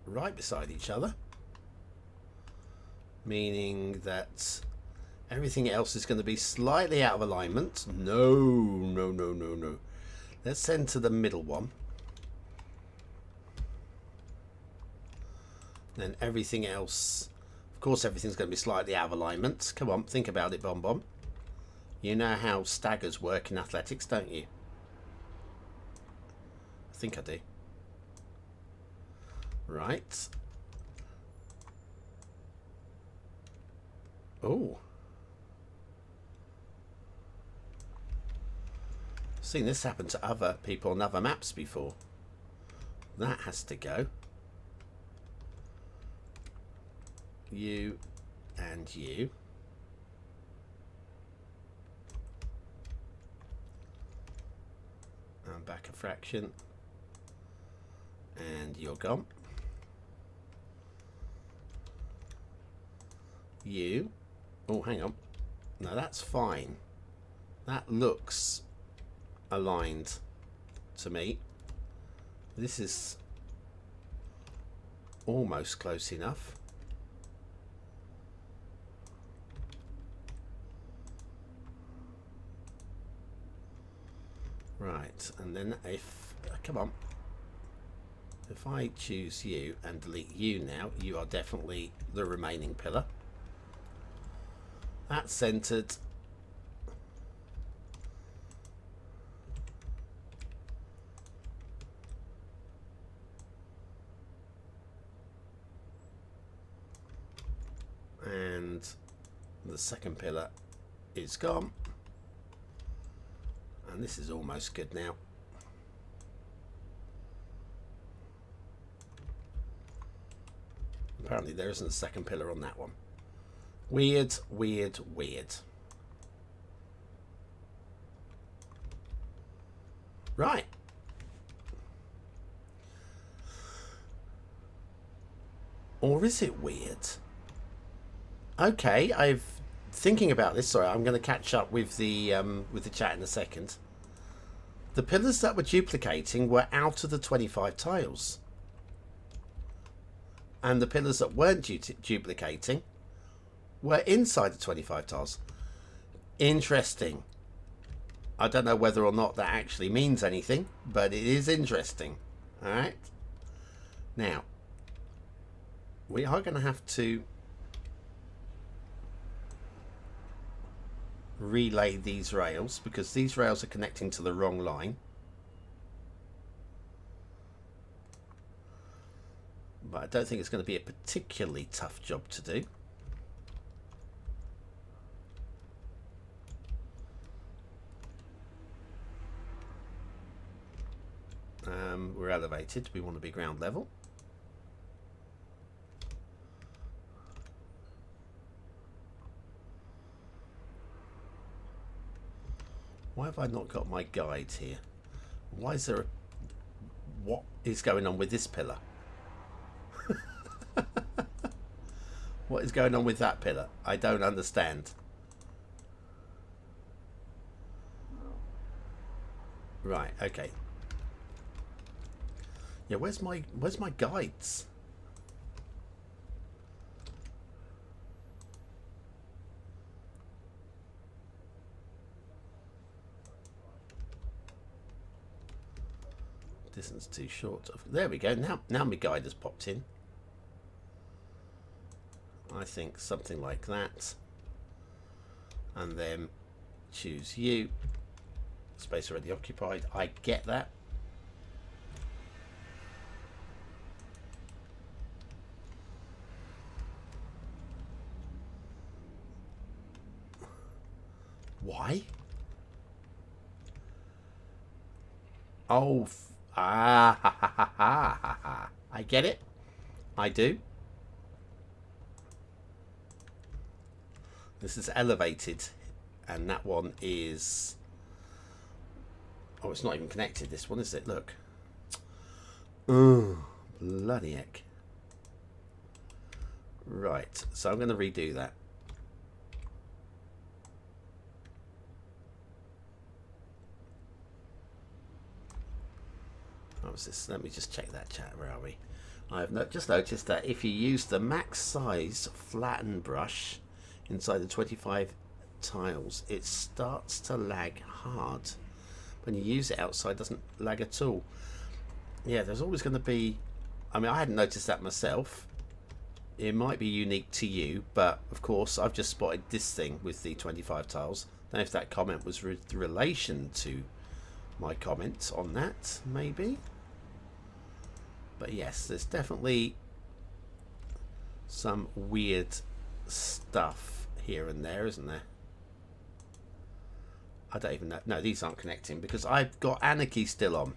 right beside each other, meaning that everything else is going to be slightly out of alignment. No, no, no, no, no. Let's send to the middle one. Then everything else, of course, everything's going to be slightly out of alignment. Come on, think about it, BonBon. You know how staggers work in athletics, don't you? I think I do. Right. Oh. Seen this happen to other people on other maps before. That has to go. You and you. And back a fraction. And you're gone. You. Oh, hang on. No, that's fine. That looks aligned to me. This is almost close enough. Right, and then if, come on, if I choose you and delete you now, you are definitely the remaining pillar. That's centered. And the second pillar is gone. And this is almost good now. Apparently there isn't a second pillar on that one. Weird, weird, weird. Right. Or is it weird? Okay, I've thinking about this. Sorry, I'm going to catch up with the chat in a second. The pillars that were duplicating were out of the 25 tiles, and the pillars that weren't duplicating were inside the 25 tiles. Interesting. I don't know whether or not that actually means anything, but it is interesting. All right. Now we are going to have to relay these rails because these rails are connecting to the wrong line. But I don't think it's going to be a particularly tough job to do. We're elevated. We want to be ground level. Why have I not got my guides here? Why is there a... What is going on with this pillar? What is going on with that pillar? I don't understand. Right, okay. Yeah, where's my guides? Distance too short. There we go. Now my guide has popped in. I think something like that. And then choose you. Space already occupied. I get that. Why? Oh, ha, ha, ha, ha, ha, ha. I get it. I do. This is elevated, and that one is... Oh, it's not even connected, this one, is it? Look. Oh, bloody heck. Right, so I'm going to redo that. What was this? Let me just check that chat. Where are we? I have just noticed that if you use the max size flatten brush inside the 25 tiles, it starts to lag hard. When you use it outside, it doesn't lag at all. Yeah, there's always going to be... I mean, I hadn't noticed that myself. It might be unique to you, but of course, I've just spotted this thing with the 25 tiles. Then if that comment was with relation to my comment on that, maybe. But yes, there's definitely some weird stuff here and there, isn't there? I don't even know. No, these aren't connecting because I've got Anarchy still on.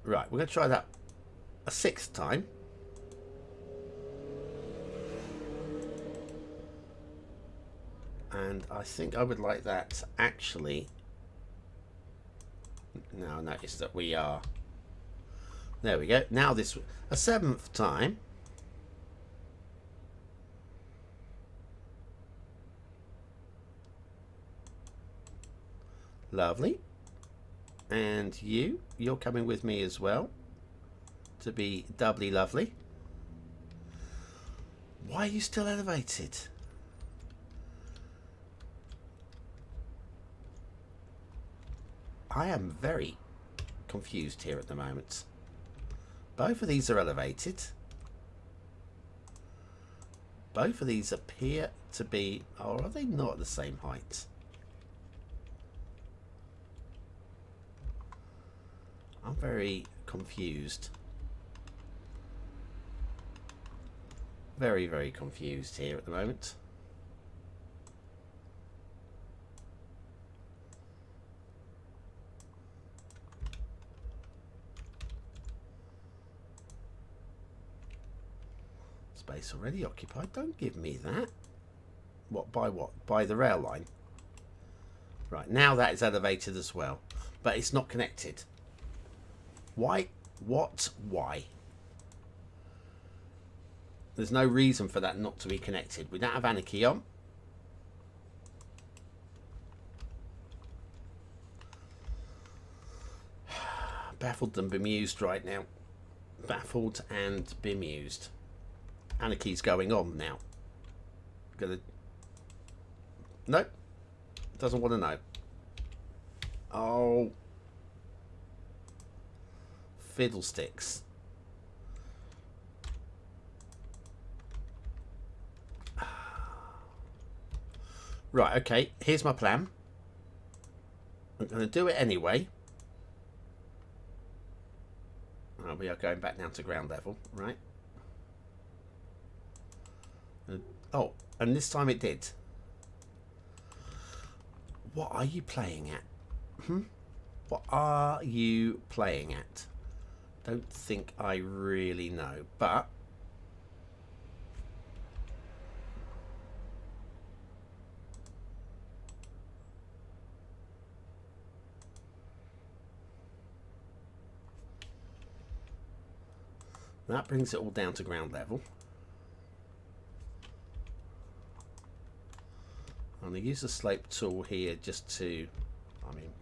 Right, we're going to try that a 6th time. And I think I would like that actually. Now notice that we are... There we go. Now this... A 7th time. Lovely. And you're coming with me as well. To be doubly lovely. Why are you still elevated? I am very confused here at the moment. Both of these are elevated. Both of these appear to be... Or are they not at the same height? I'm very confused. Very, very confused here at the moment. Space already occupied. Don't give me that. What? By what? By the rail line. Right, now that is elevated as well. But it's not connected. Why? What? Why? There's no reason for that not to be connected. We don't have Anarchy on. Baffled and bemused right now. Baffled and bemused. Anarchy's going on now. Gonna... Nope. Doesn't want to know. Oh. Fiddlesticks. Right, okay. Here's my plan. I'm going to do it anyway. Oh, we are going back down to ground level, right? Oh, and this time it did. What are you playing at? What are you playing at? Don't think I really know, but... That brings it all down to ground level. I'm going to use the slope tool here just to... I mean,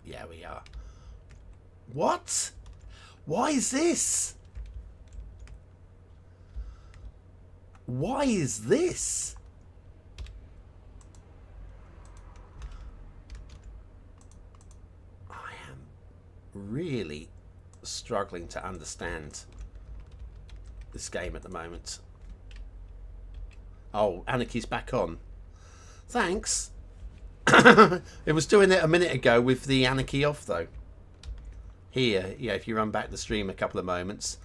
yeah, we are. What? Why is this? Why is this? I am really struggling to understand this game at the moment. Oh, Anarchy's back on. Thanks. It was doing it a minute ago with the Anarchy off though. Here, yeah, if you run back the stream a couple of moments,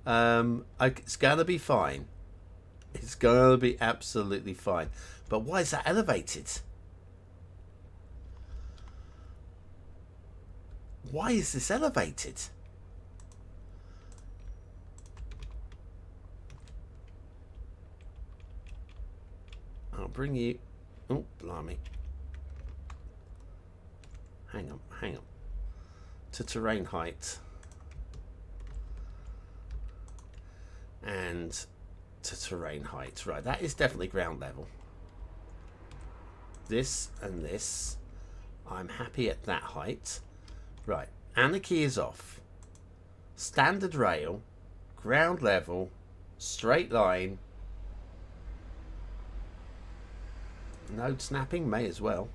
it's gonna be fine. It's gonna be absolutely fine. But why is that elevated? Why is this elevated? I'll bring you... Oh, blimey. Hang on, hang on. To terrain height. And to terrain height. Right, that is definitely ground level. This and this. I'm happy at that height. Right, Anarchy is off. Standard rail. Ground level. Straight line. Node snapping, may as well.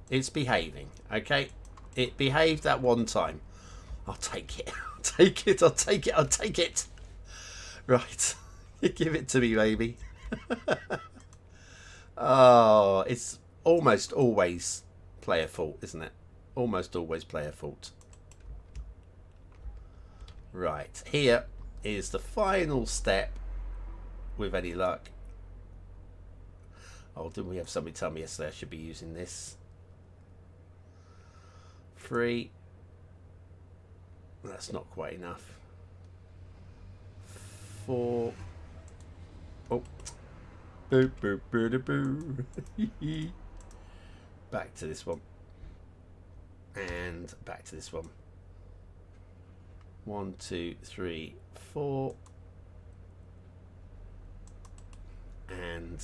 It's behaving, okay? It behaved that one time. I'll take it. I'll take it. I'll take it. I'll take it. Right. You give it to me, baby. Oh, it's almost always player fault, isn't it? Almost always player fault. Right. Here is the final step with any luck. Oh, didn't we have somebody tell me yesterday I should be using this? 3. That's not quite enough. 4. Oh. Boo, boo, boo, boo, boo. Back to this one. And back to this one. 1, 2, 3, 4. And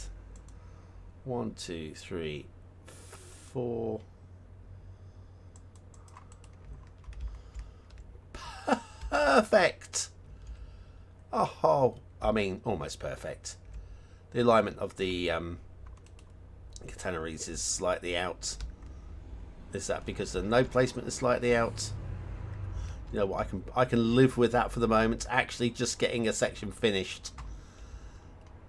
1, 2, 3, 4. Perfect. Oh, I mean, almost perfect. The alignment of the catenaries is slightly out. Is that because the node placement is slightly out? You know what? I can live with that for the moment. Actually, just getting a section finished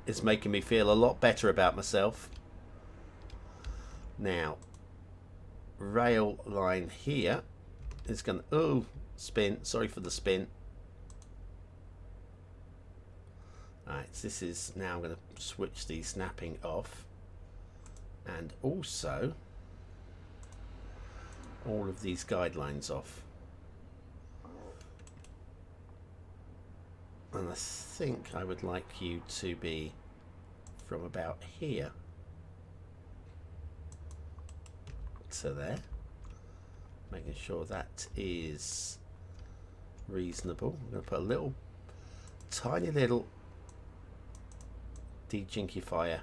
is making me feel a lot better about myself. Now, rail line here is going to... Oh, spin. Sorry for the spin. Alright, so this is... Now I'm going to switch the snapping off. And also... all of these guidelines off. And I think I would like you to be from about here to there. Making sure that is reasonable. I'm going to put a little, tiny little dejinkifier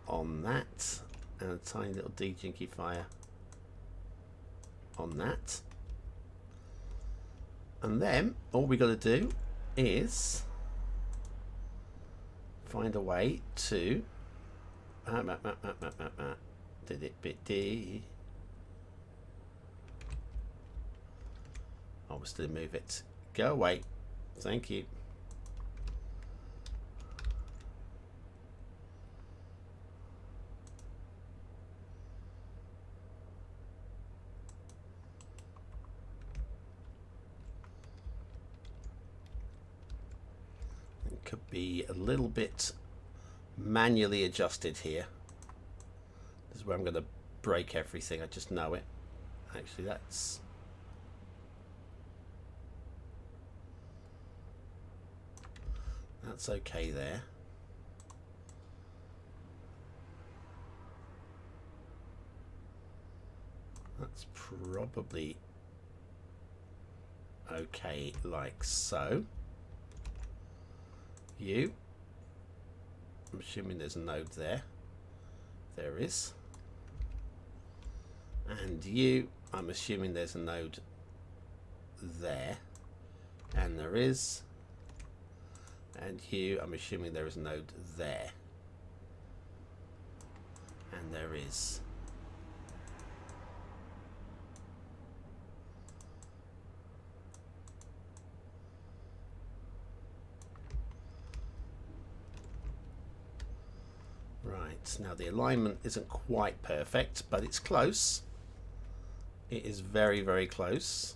on that. And a tiny little dejinkifier on that. And then all we got to do is find a way to did it bit D. I was to move it. Go away. Thank you. Could be a little bit manually adjusted here. This is where I'm going to break everything. I just know it. Actually, that's okay there. That's probably okay like so. You, I'm assuming there's a node there. There is. And you, I'm assuming there's a node there. And there is. And you, I'm assuming there is a node there. And there is. Right, now the alignment isn't quite perfect, but it's close. It is very, very close.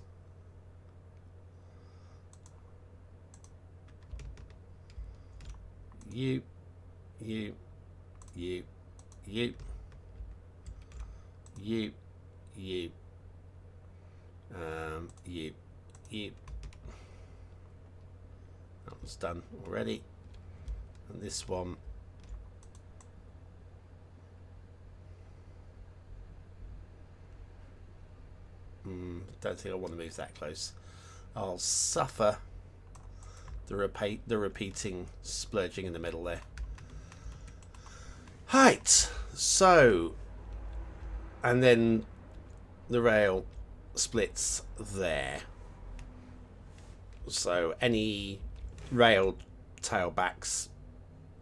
You, you, you, you, you, you, you, you. That one's done already. And this one. Don't think I want to move that close. I'll suffer the repeating splurging in the middle there. Right, so, and then the rail splits there. So any rail tailbacks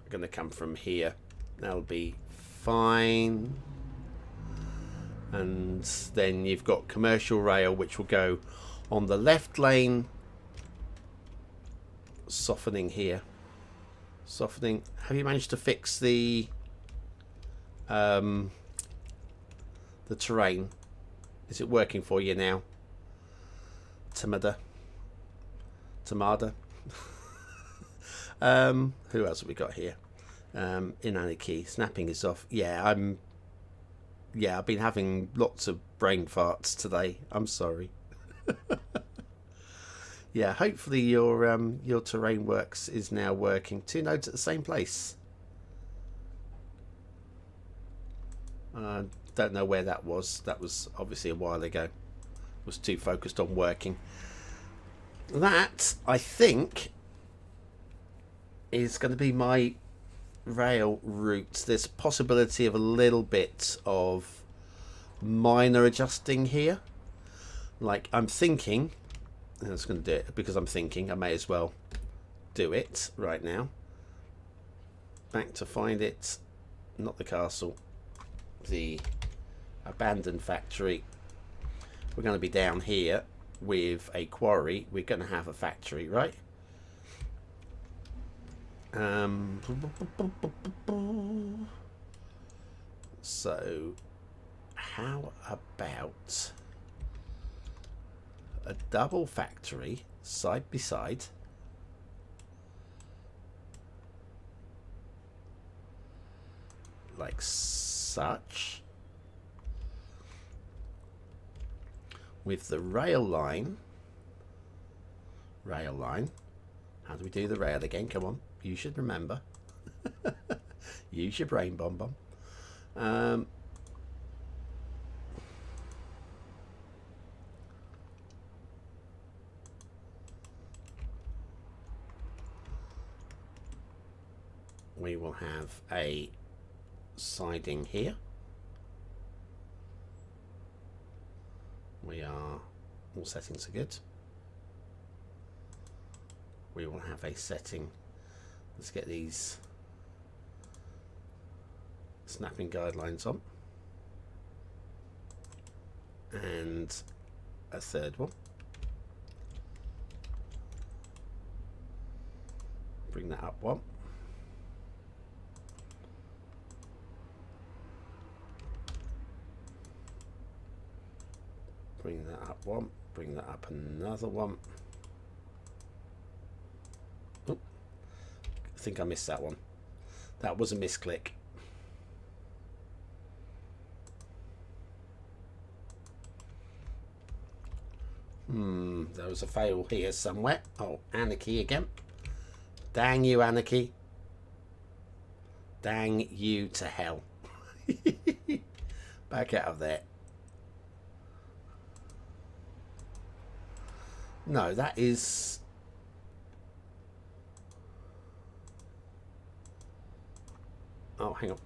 are going to come from here. That'll be fine. And then you've got commercial rail, which will go on the left lane, softening here. Softening. Have you managed to fix the terrain? Is it working for you now? Tamada. Who else have we got here? Inanity. Snapping is off. I've been having lots of brain farts today. I'm sorry. Yeah, hopefully your terrain works is now working. 2 nodes at the same place. Don't know where that was. That was obviously a while ago. Was too focused on working. That, I think, is going to be my rail route. There's a possibility of a little bit of minor adjusting here. Like, I'm thinking, and I was going to do it because I'm thinking I may as well do it right now. Back to find it, not the castle, the abandoned factory. We're going to be down here with a quarry. We're going to have a factory, right? So how about a double factory side by side, like such, with the rail line. How do we do the rail again? Come on, you should remember. Use your brain, BonBonB. We will have a siding here. All settings are good. We will have a setting. Let's get these snapping guidelines on. And a third one. Bring that up one. Bring that up one. Bring that up another one. Oh, I think I missed that one. That was a misclick. There was a fail here somewhere. Oh, anarchy again. Dang you, anarchy. Dang you to hell. Back out of there. No, that is... Oh, hang on.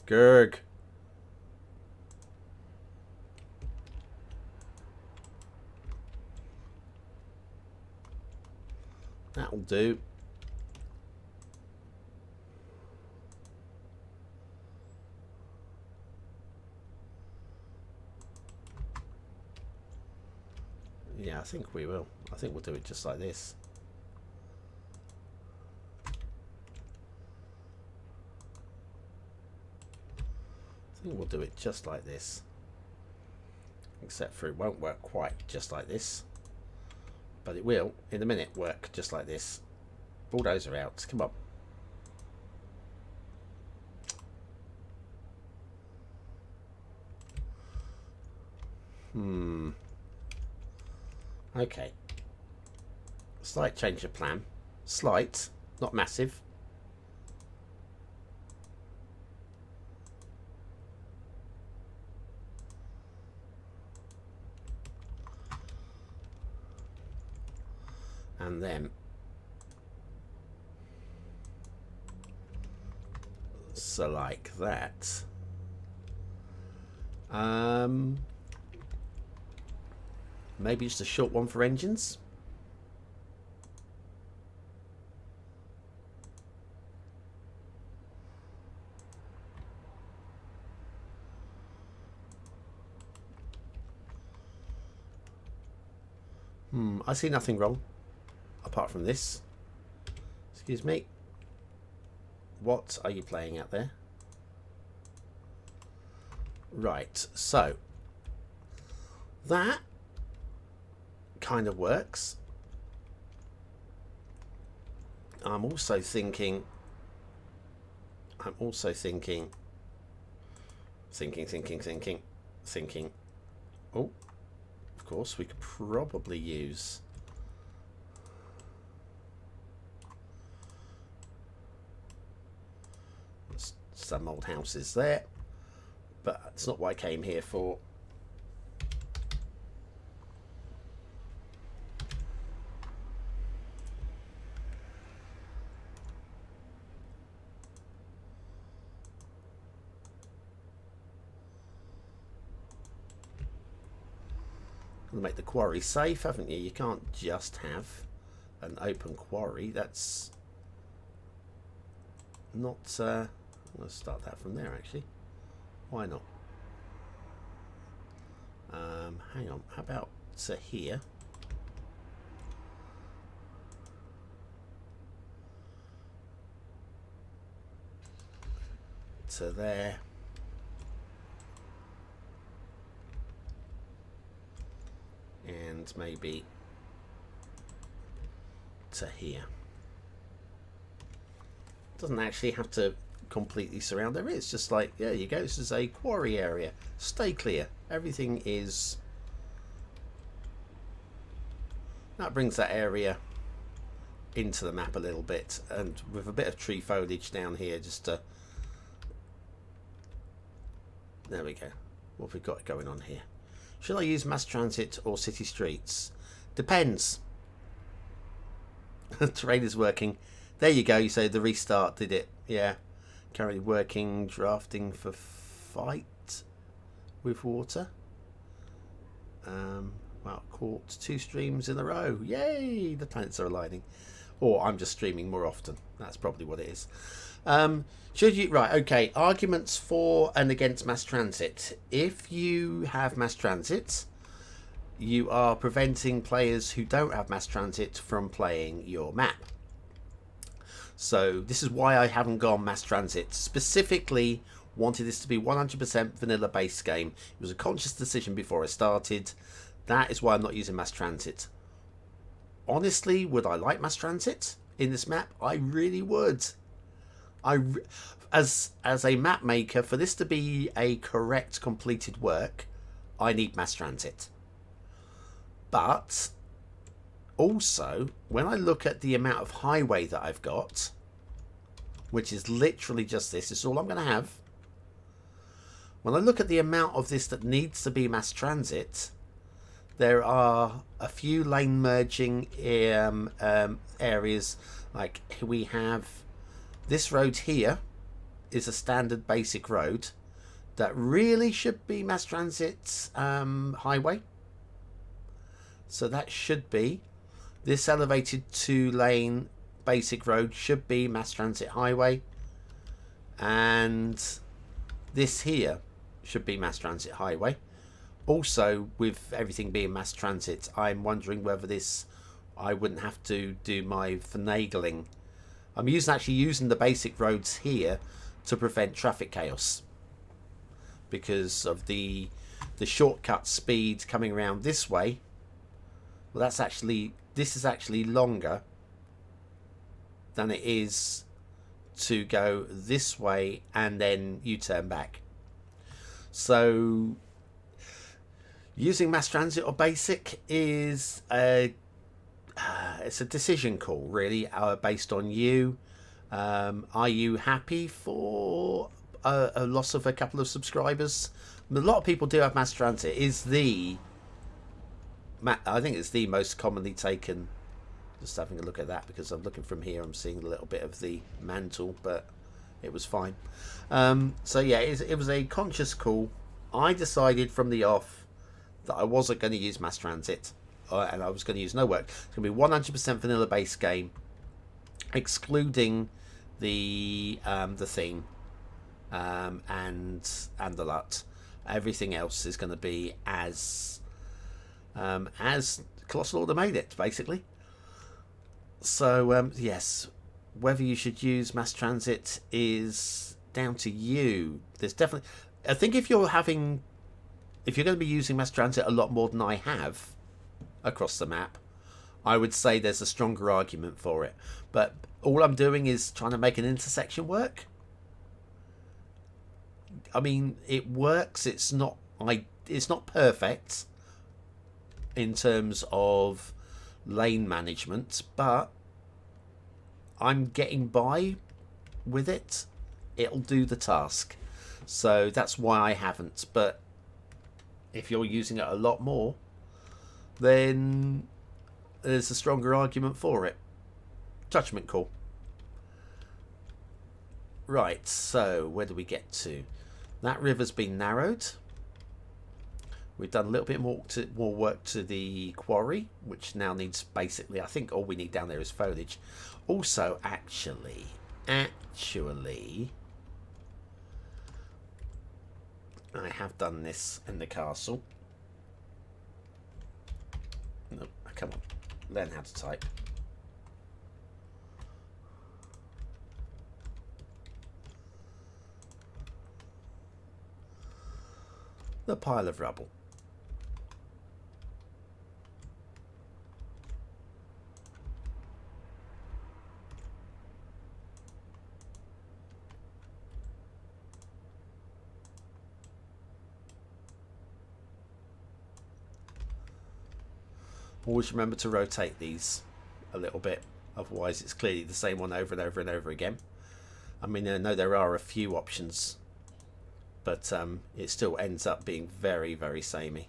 Gerg. That'll do. Yeah, I think we will. I think we'll do it just like this. think we'll do it just like this. Except for it won't work quite just like this. But it will, in a minute, work just like this. Bulldozer out. Come on. Okay. Slight change of plan. Slight, not massive. And then so like that. Maybe just a short one for engines. I see nothing wrong apart from this. Excuse me. What are you playing out there? Right, so that kind of works. I'm also thinking oh, of course we could probably use some old houses there, but it's not what I came here for. Make the quarry safe, haven't you? You can't just have an open quarry. That's not let's start that from there actually. Why not? Hang on, how about to here? To there. And maybe to here. Doesn't actually have to completely surround there. It's just like, there you go, this is a quarry area. Stay clear. Everything is... That brings that area into the map a little bit, and with a bit of tree foliage down here just to... There we go. What have we got going on here? Should I use mass transit or city streets? Depends. Terrain is working. There you go. You say the restart did it. Yeah. Currently working, drafting for fight with water. Well, caught 2 streams in a row. Yay! The planets are aligning. Or I'm just streaming more often. That's probably what it is. Should you... Right, okay. Arguments for and against mass transit. If you have mass transit, you are preventing players who don't have mass transit from playing your map. So this is why I haven't gone mass transit. Specifically wanted this to be 100% vanilla base game. It was a conscious decision before I started. That is why I'm not using mass transit. Honestly, would I like mass transit in this map? I really would. As a map maker, for this to be a correct completed work, I need mass transit. But also, when I look at the amount of highway that I've got, which is literally just this, it's all I'm going to have. When I look at the amount of this that needs to be mass transit, there are a few lane merging areas. Like we have this road here is a standard basic road that really should be mass transit highway. So that should be. This elevated 2-lane basic road should be mass transit highway. And this here should be mass transit highway. Also, with everything being mass transit, I'm wondering whether this, I wouldn't have to do my finagling. I'm actually using the basic roads here to prevent traffic chaos. because of the shortcut speed coming around this way. Well, this is actually longer than it is to go this way and then you turn back. So using mass transit or basic is it's a decision call, really, based on you. Are you happy for a loss of a couple of subscribers? A lot of people do have mass transit. I think it's the most commonly taken. Just having a look at that because I'm looking from here. I'm seeing a little bit of the mantle, but it was fine. So yeah, it was a conscious call. I decided from the off that I wasn't going to use mass transit, and I was going to use no work. It's going to be 100% vanilla based game, excluding the theme and the LUT. Everything else is going to be as Colossal Order made it, basically. So yes, whether you should use mass transit is down to you. There's definitely, I think if you're going to be using mass transit a lot more than I have across the map, I would say there's a stronger argument for it. But all I'm doing is trying to make an intersection work. I mean, it works. It's not perfect in terms of lane management, but I'm getting by with it. It'll do the task. So that's why I haven't. But if you're using it a lot more, then there's a stronger argument for it. Judgment call. Right, so where do we get to? That river's been narrowed. We've done a little bit more work to the quarry, which now needs basically, I think all we need down there is foliage. Also, actually, I have done this in the castle. No, come on, learn how to type. The pile of rubble. Always remember to rotate these a little bit, otherwise it's clearly the same one over and over and over again. I mean, I know there are a few options, but it still ends up being very, very samey.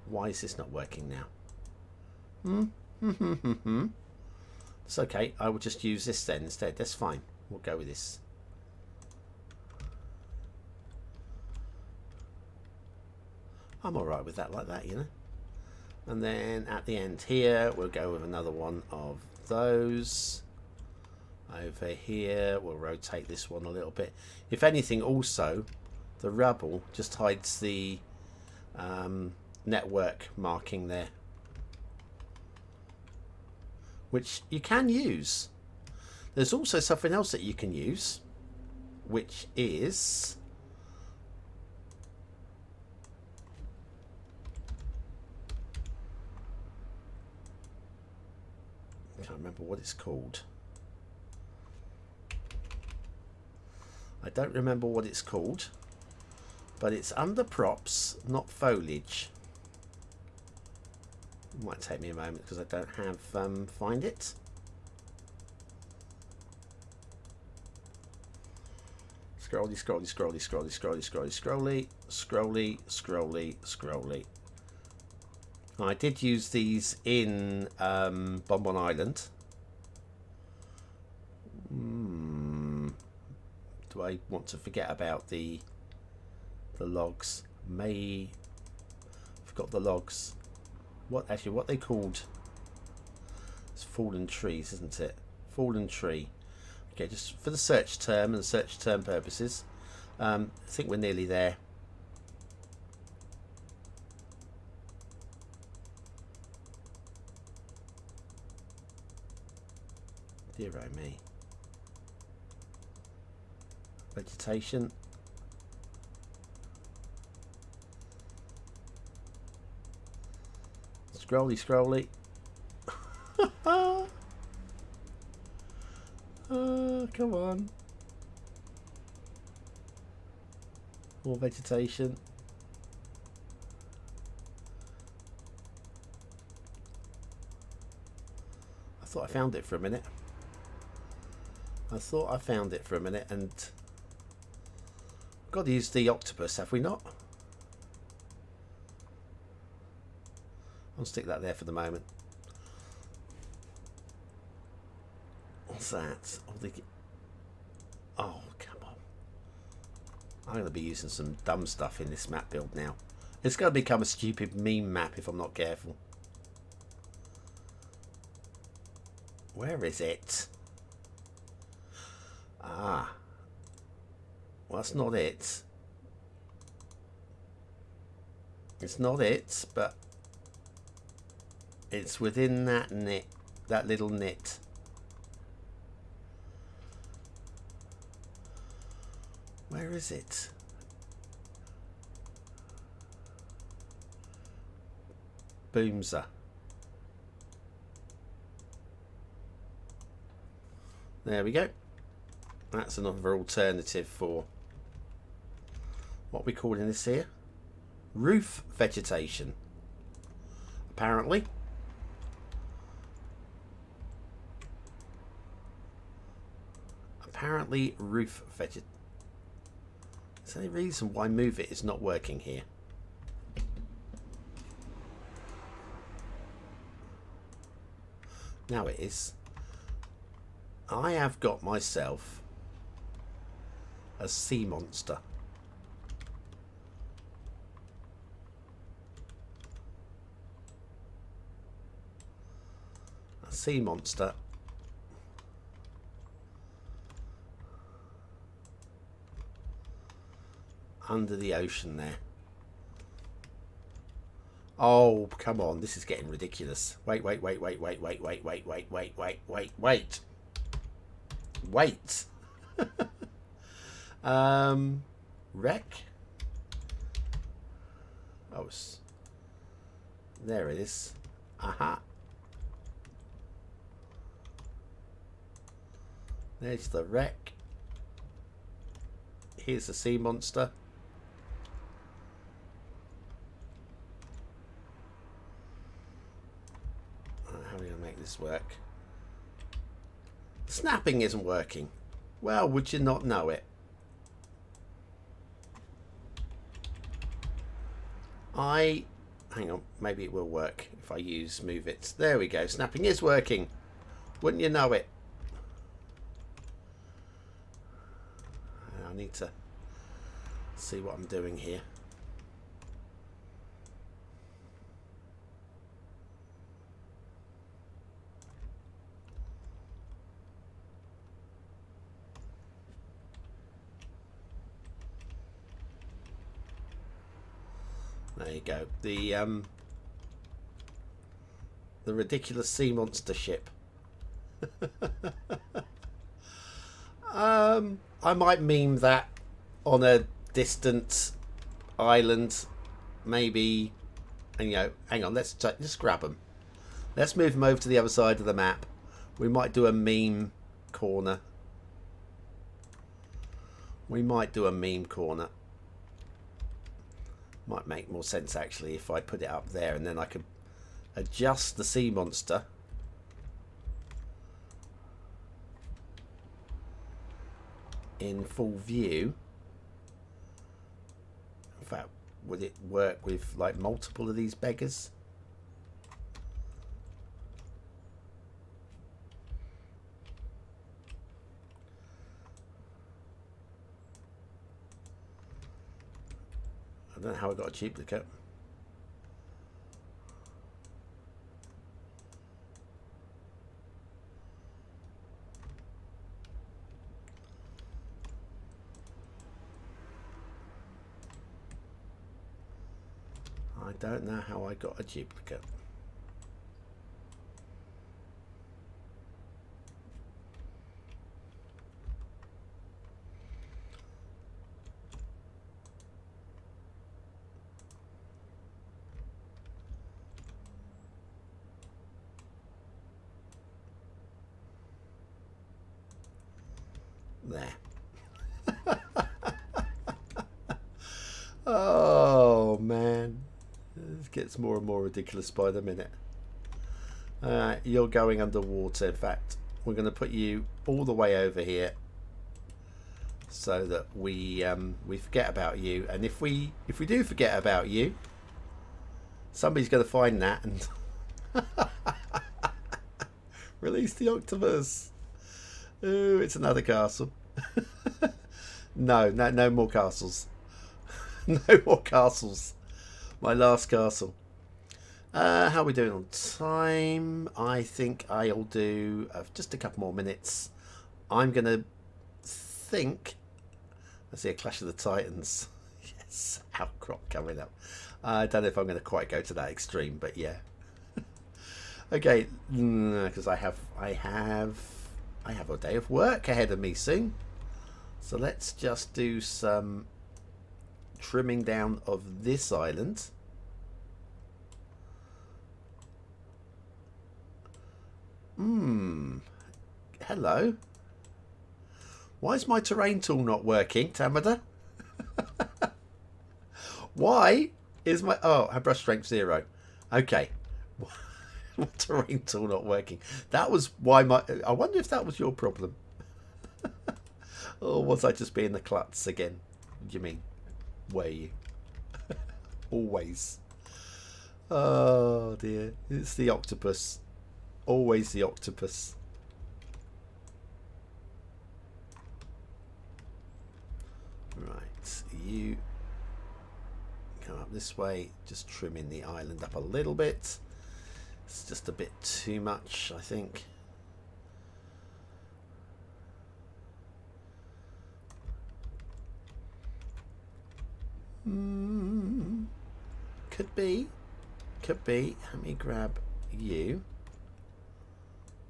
Why is this not working now? It's okay, I will just use this then instead. That's fine, we'll go with this. I'm alright with that like that, you know. And then at the end here, we'll go with another one of those. Over here, we'll rotate this one a little bit. If anything, also, the rubble just hides the network marking there, which you can use. There's also something else that you can use, which is... I can't remember what it's called. I don't remember what it's called, but it's under props, not foliage. It might take me a moment because I don't have find it. Scrolly, scrolly, scrolly, scrolly, scrolly, scrolly, scrolly, scrolly, scrolly. I did use these in Bonbon Island. Do I want to forget about the logs? Forgot the logs. What they called? It's fallen trees, isn't it? Fallen tree. Okay, just for the search term and search term purposes, I think we're nearly there. Dear oh me. Vegetation. Scrolly, scrolly. Come on. More vegetation. I thought I found it for a minute. And got to use the octopus, have we not? I'll stick that there for the moment. What's that? Oh, come on. I'm going to be using some dumb stuff in this map build now. It's going to become a stupid meme map if I'm not careful. Where is it? Ah. Well, that's not it. It's not it, but it's within that knit, that little knit. Where is it? Boomser. There we go. That's another alternative for what we call in this here. Roof vegetation. Apparently. Roof vegetation. Is there any reason why move it is not working here? Now it is. I have got myself a sea monster. A sea monster. Under the ocean there. Oh, come on. This is getting ridiculous. Wait. Wreck. Oh, there it is. Aha. There's the wreck. Here's the sea monster. How are we going to make this work? Snapping isn't working. Well, would you not know it? Hang on, maybe it will work if I use move it. There we go. Snapping is working. Wouldn't you know it? I need to see what I'm doing here. There you go. The ridiculous sea monster ship. I might meme that on a distant island, maybe. And hang on, let's grab them. Let's move them over to the other side of the map. We might do a meme corner. Might make more sense actually if I put it up there, and then I could adjust the sea monster. In full view. In fact, would it work with like multiple of these beggars? I don't know how I got a duplicate. I don't know how I got a duplicate. Oh man, it gets more and more ridiculous by the minute. You're going underwater. In fact, we're going to put you all the way over here so that we forget about you. And if we do forget about you, somebody's going to find that and release the octopus. Ooh, it's another castle. No more castles. No more castles. My last castle. How are we doing on time? I think I'll do just a couple more minutes. I'm going to think... I see a Clash of the Titans. Yes, outcrop coming up. I don't know if I'm going to quite go to that extreme, but yeah. Okay, because I have a day of work ahead of me soon. So let's just do some trimming down of this island. Hello. Why is my terrain tool not working, Tamada? Why is my... Oh, I brush strength 0. Okay. My terrain tool not working. That was why my... I wonder if that was your problem. Or was I just being the klutz again? What do you mean? Were you? Always. Oh dear. It's the octopus. Always the octopus. Right, you come up this way, just trimming the island up a little bit. It's just a bit too much, I think. Could be. Let me grab you.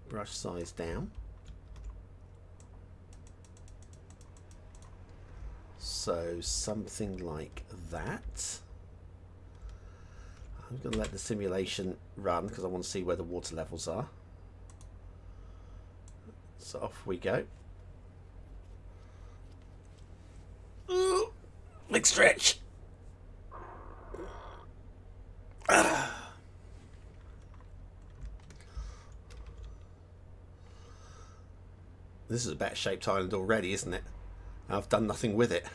Brush size down. So something like that. I'm going to let the simulation run because I want to see where the water levels are. So off we go. Ooh, big stretch. This is a better shaped island already, isn't it? I've done nothing with it.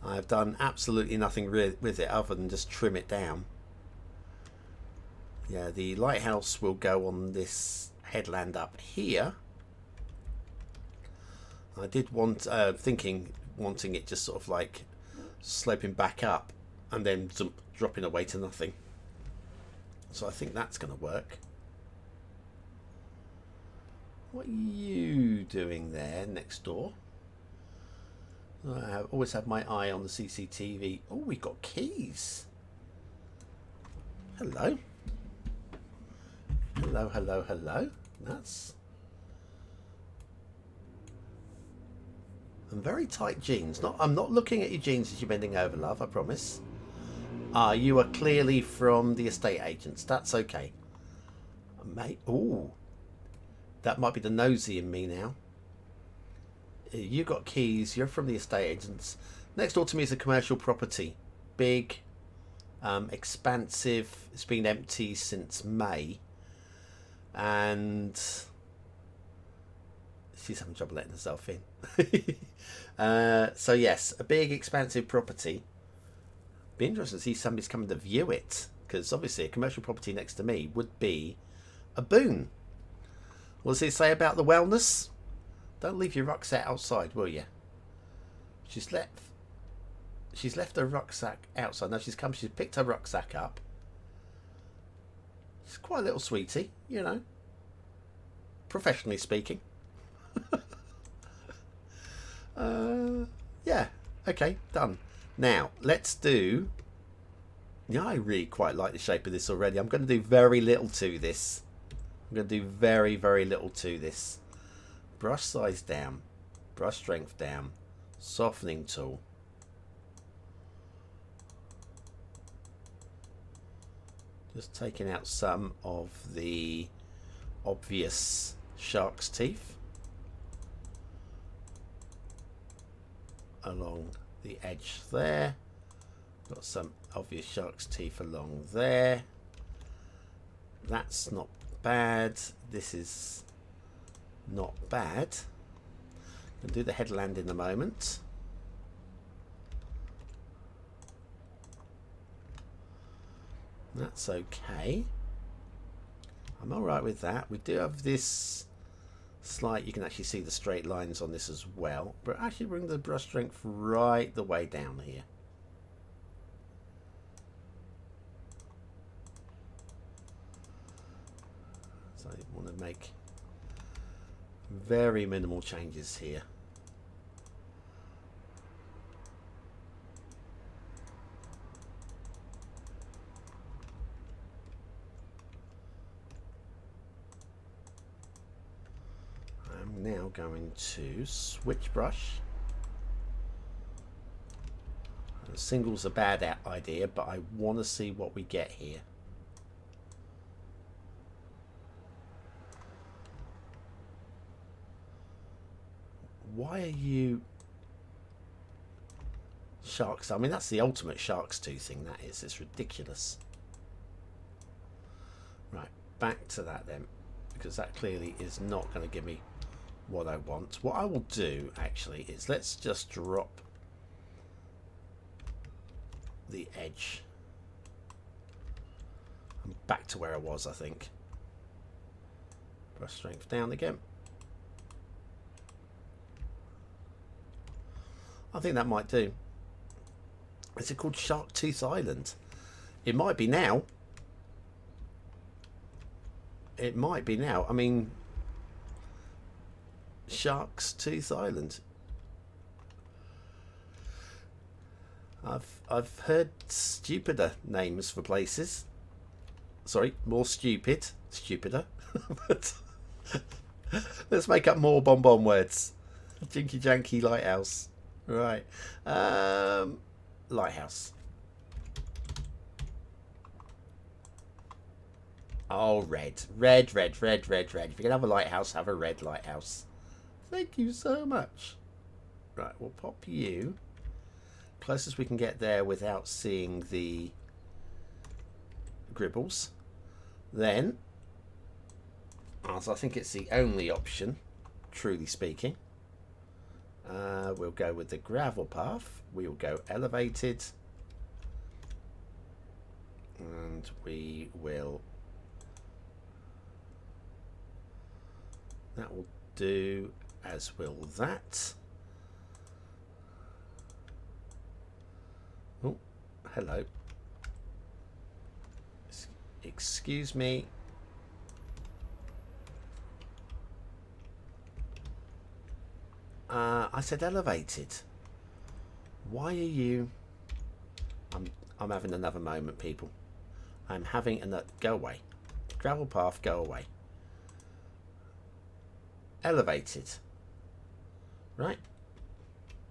I've done absolutely nothing with it other than just trim it down. Yeah, the lighthouse will go on this headland up here. I did want, wanting it just sort of like sloping back up and then dropping away to nothing. So I think that's going to work. What are you doing there next door? I always have my eye on the CCTV. Oh, we've got keys. Hello. Hello. That's... And very tight jeans. I'm not looking at your jeans as you're bending over, love, I promise. You are clearly from the estate agents. That's okay. Mate, ooh. That might be the nosy in me now. You got keys. You're from the estate agents. Next door to me is a commercial property. Big, expansive. It's been empty since May. And she's having trouble letting herself in. So yes, a big, expansive property. Be interesting to see somebody's coming to view it. Because obviously a commercial property next to me would be a boon. What does it say about the wellness? Don't leave your rucksack outside, will you? She's left her rucksack outside. Now she's picked her rucksack up. She's quite a little sweetie, you know. Professionally speaking. Yeah, okay, done. Now, let's do... Yeah, I really quite like the shape of this already. I'm going to do very little to this. I'm going to do very, very little to this. Brush size down. Brush strength down. Softening tool. Just taking out some of the obvious shark's teeth along the edge there. Got some obvious shark's teeth along there. That's not bad. This is not bad. I'll do the headland in a moment. That's okay. I'm alright with that. We do have this slight, you can actually see the straight lines on this as well, but actually bring the brush strength right the way down here. So I want to make very minimal changes here. I'm now going to switch brush. Single's a bad idea, but I want to see what we get here. Why are you sharks? I mean, that's the ultimate shark's tooth thing, that is. It's ridiculous. Right, back to that then, because that clearly is not going to give me what I want. What I will do actually is let's just drop the edge. I'm back to where I was, I think. Brush strength down again. I think that might do. Is it called Shark Tooth Island? It might be now. It might be now. I mean, Shark's Tooth Island. I've heard stupider names for places. Sorry, more stupider. But let's make up more bonbon words. Jinky janky lighthouse. Right. Lighthouse. Oh, red. Red. If you're going to have a lighthouse, have a red lighthouse. Thank you so much. Right, we'll pop you closest we can get there without seeing the gribbles. Then, as I think it's the only option, truly speaking, we'll go with the gravel path. We will go elevated, and we will, that will do, as will that. Oh, hello. Excuse me. I said elevated. Why are you? I'm having another moment, people. I'm having another. Go away. Gravel path. Go away. Elevated. Right.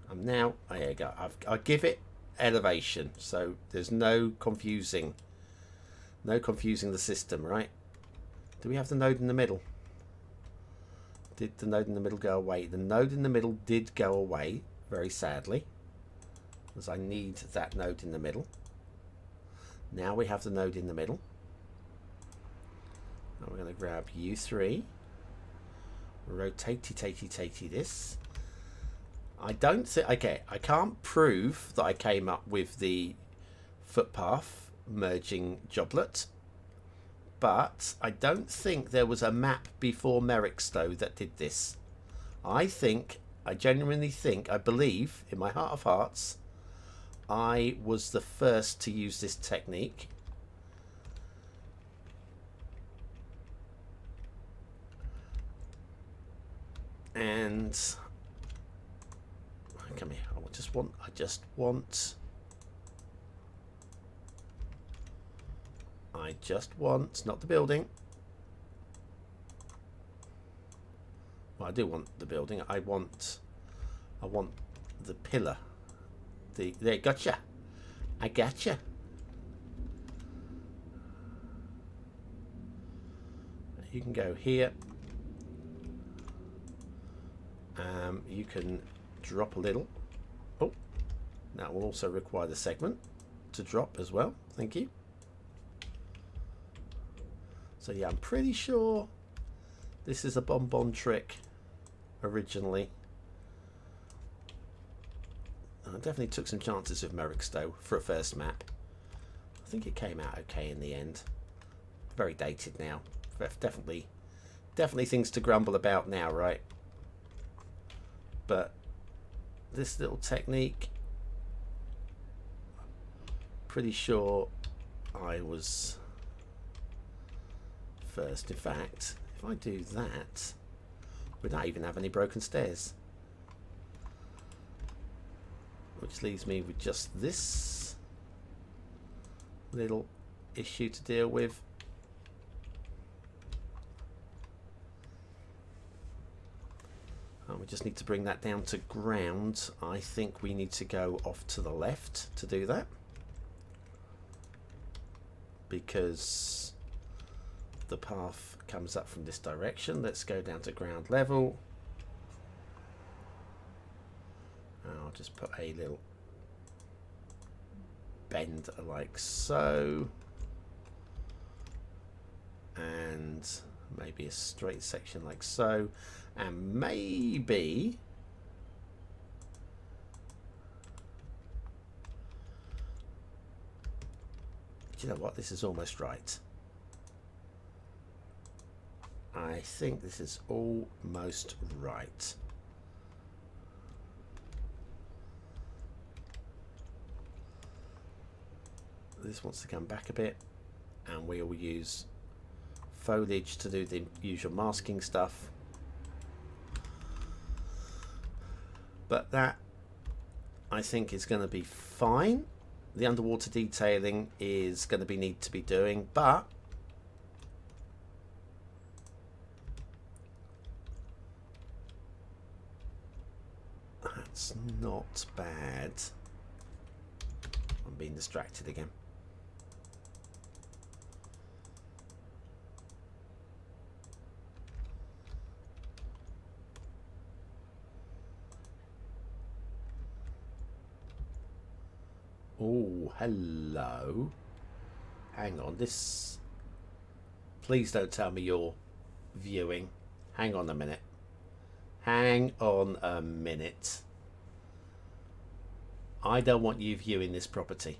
I'm now. Oh, there you go. I give it elevation, so there's no confusing. No confusing the system, right? Do we have the node in the middle? Did the node in the middle go away? The node in the middle did go away, very sadly, because I need that node in the middle. Now we have the node in the middle. Now we're going to grab U3, rotatey this. I don't think, okay, I can't prove that I came up with the footpath merging joblet, but I don't think there was a map before Merrickstowe that did this. I genuinely think, I believe, in my heart of hearts, I was the first to use this technique. And come here, I just want, not the building. Well, I do want the building. I want the pillar. There, gotcha. I gotcha. You can go here. You can drop a little. Oh, That will also require the segment to drop as well. Thank you. So yeah, I'm pretty sure this is a BonBon trick originally. I definitely took some chances with Merrickstowe for a first map. I think it came out okay in the end. Very dated now. Definitely things to grumble about now, right? But this little technique, pretty sure I was first. In fact, if I do that, we don't even have any broken stairs, which leaves me with just this little issue to deal with. We just need to bring that down to ground. I think we need to go off to the left to do that, because the path comes up from this direction. Let's go down to ground level. I'll just put a little bend like so, and maybe a straight section like so, and maybe do you know what, this is almost right. I think this is almost right. This wants to come back a bit, and we will use foliage to do the usual masking stuff. But that, I think, is going to be fine. The underwater detailing is going to need to be doing, but that's not bad. I'm being distracted again. Oh, hello. Hang on, this... Please don't tell me you're viewing. Hang on a minute. Hang on a minute. I don't want you viewing this property.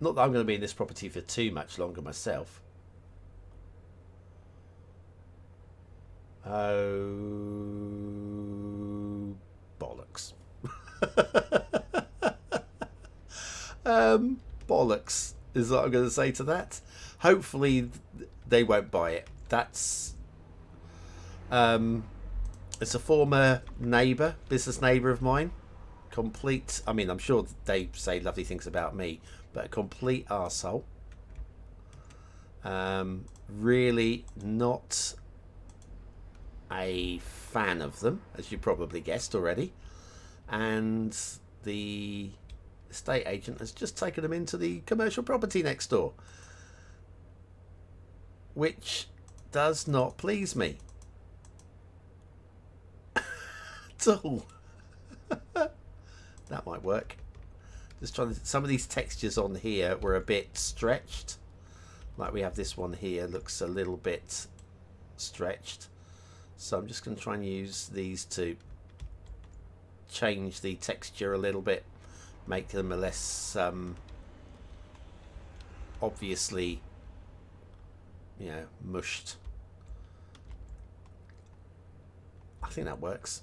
Not that I'm going to be in this property for too much longer myself. Oh, bollocks. Bollocks is what I'm going to say to that. Hopefully they won't buy it. That's it's a former neighbour, business neighbour of mine. Complete, I mean, I'm sure they say lovely things about me, but a complete arsehole. Really not a fan of them, as you probably guessed already. And the estate agent has just taken them into the commercial property next door, which does not please me at all. That might work. Just trying to, some of these textures on here were a bit stretched. Like we have this one here, looks a little bit stretched. So I'm just going to try and use these to change the texture a little bit, make them a less obviously, you know, mushed. I think that works.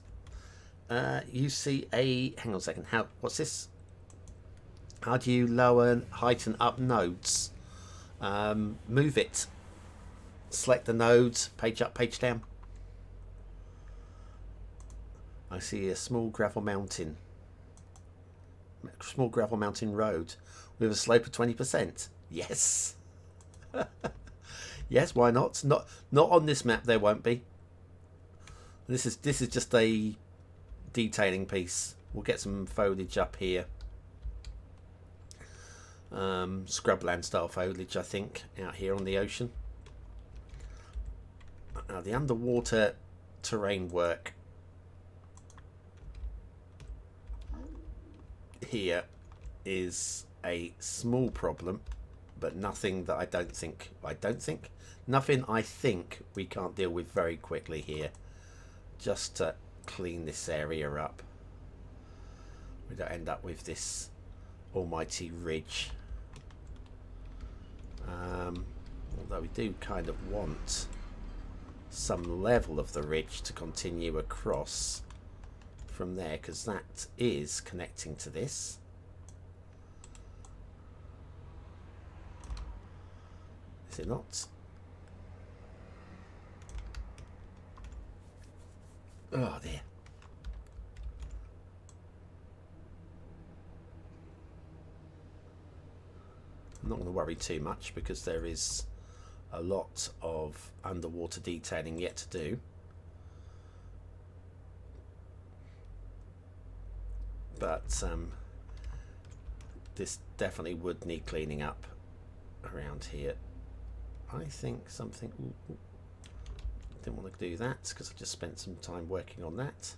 You see a, hang on a second, how, what's this? How do you lower, heighten up nodes? Move it. Select the nodes, page up, page down. I see a small gravel mountain. Small gravel mountain road with a slope of 20%. Yes. Yes, why not? Not on this map there won't be. This is just a detailing piece. We'll get some foliage up here. Scrubland style foliage, I think, out here on the ocean. Now the underwater terrain work here is a small problem, but nothing that I think we can't deal with very quickly here. Just to clean this area up, we don't end up with this almighty ridge. Although we do kind of want some level of the ridge to continue across from there, because that is connecting to this. Is it not? Oh dear. I'm not going to worry too much because there is a lot of underwater detailing yet to do. But this definitely would need cleaning up around here. I think something... Ooh, didn't want to do that because I just spent some time working on that.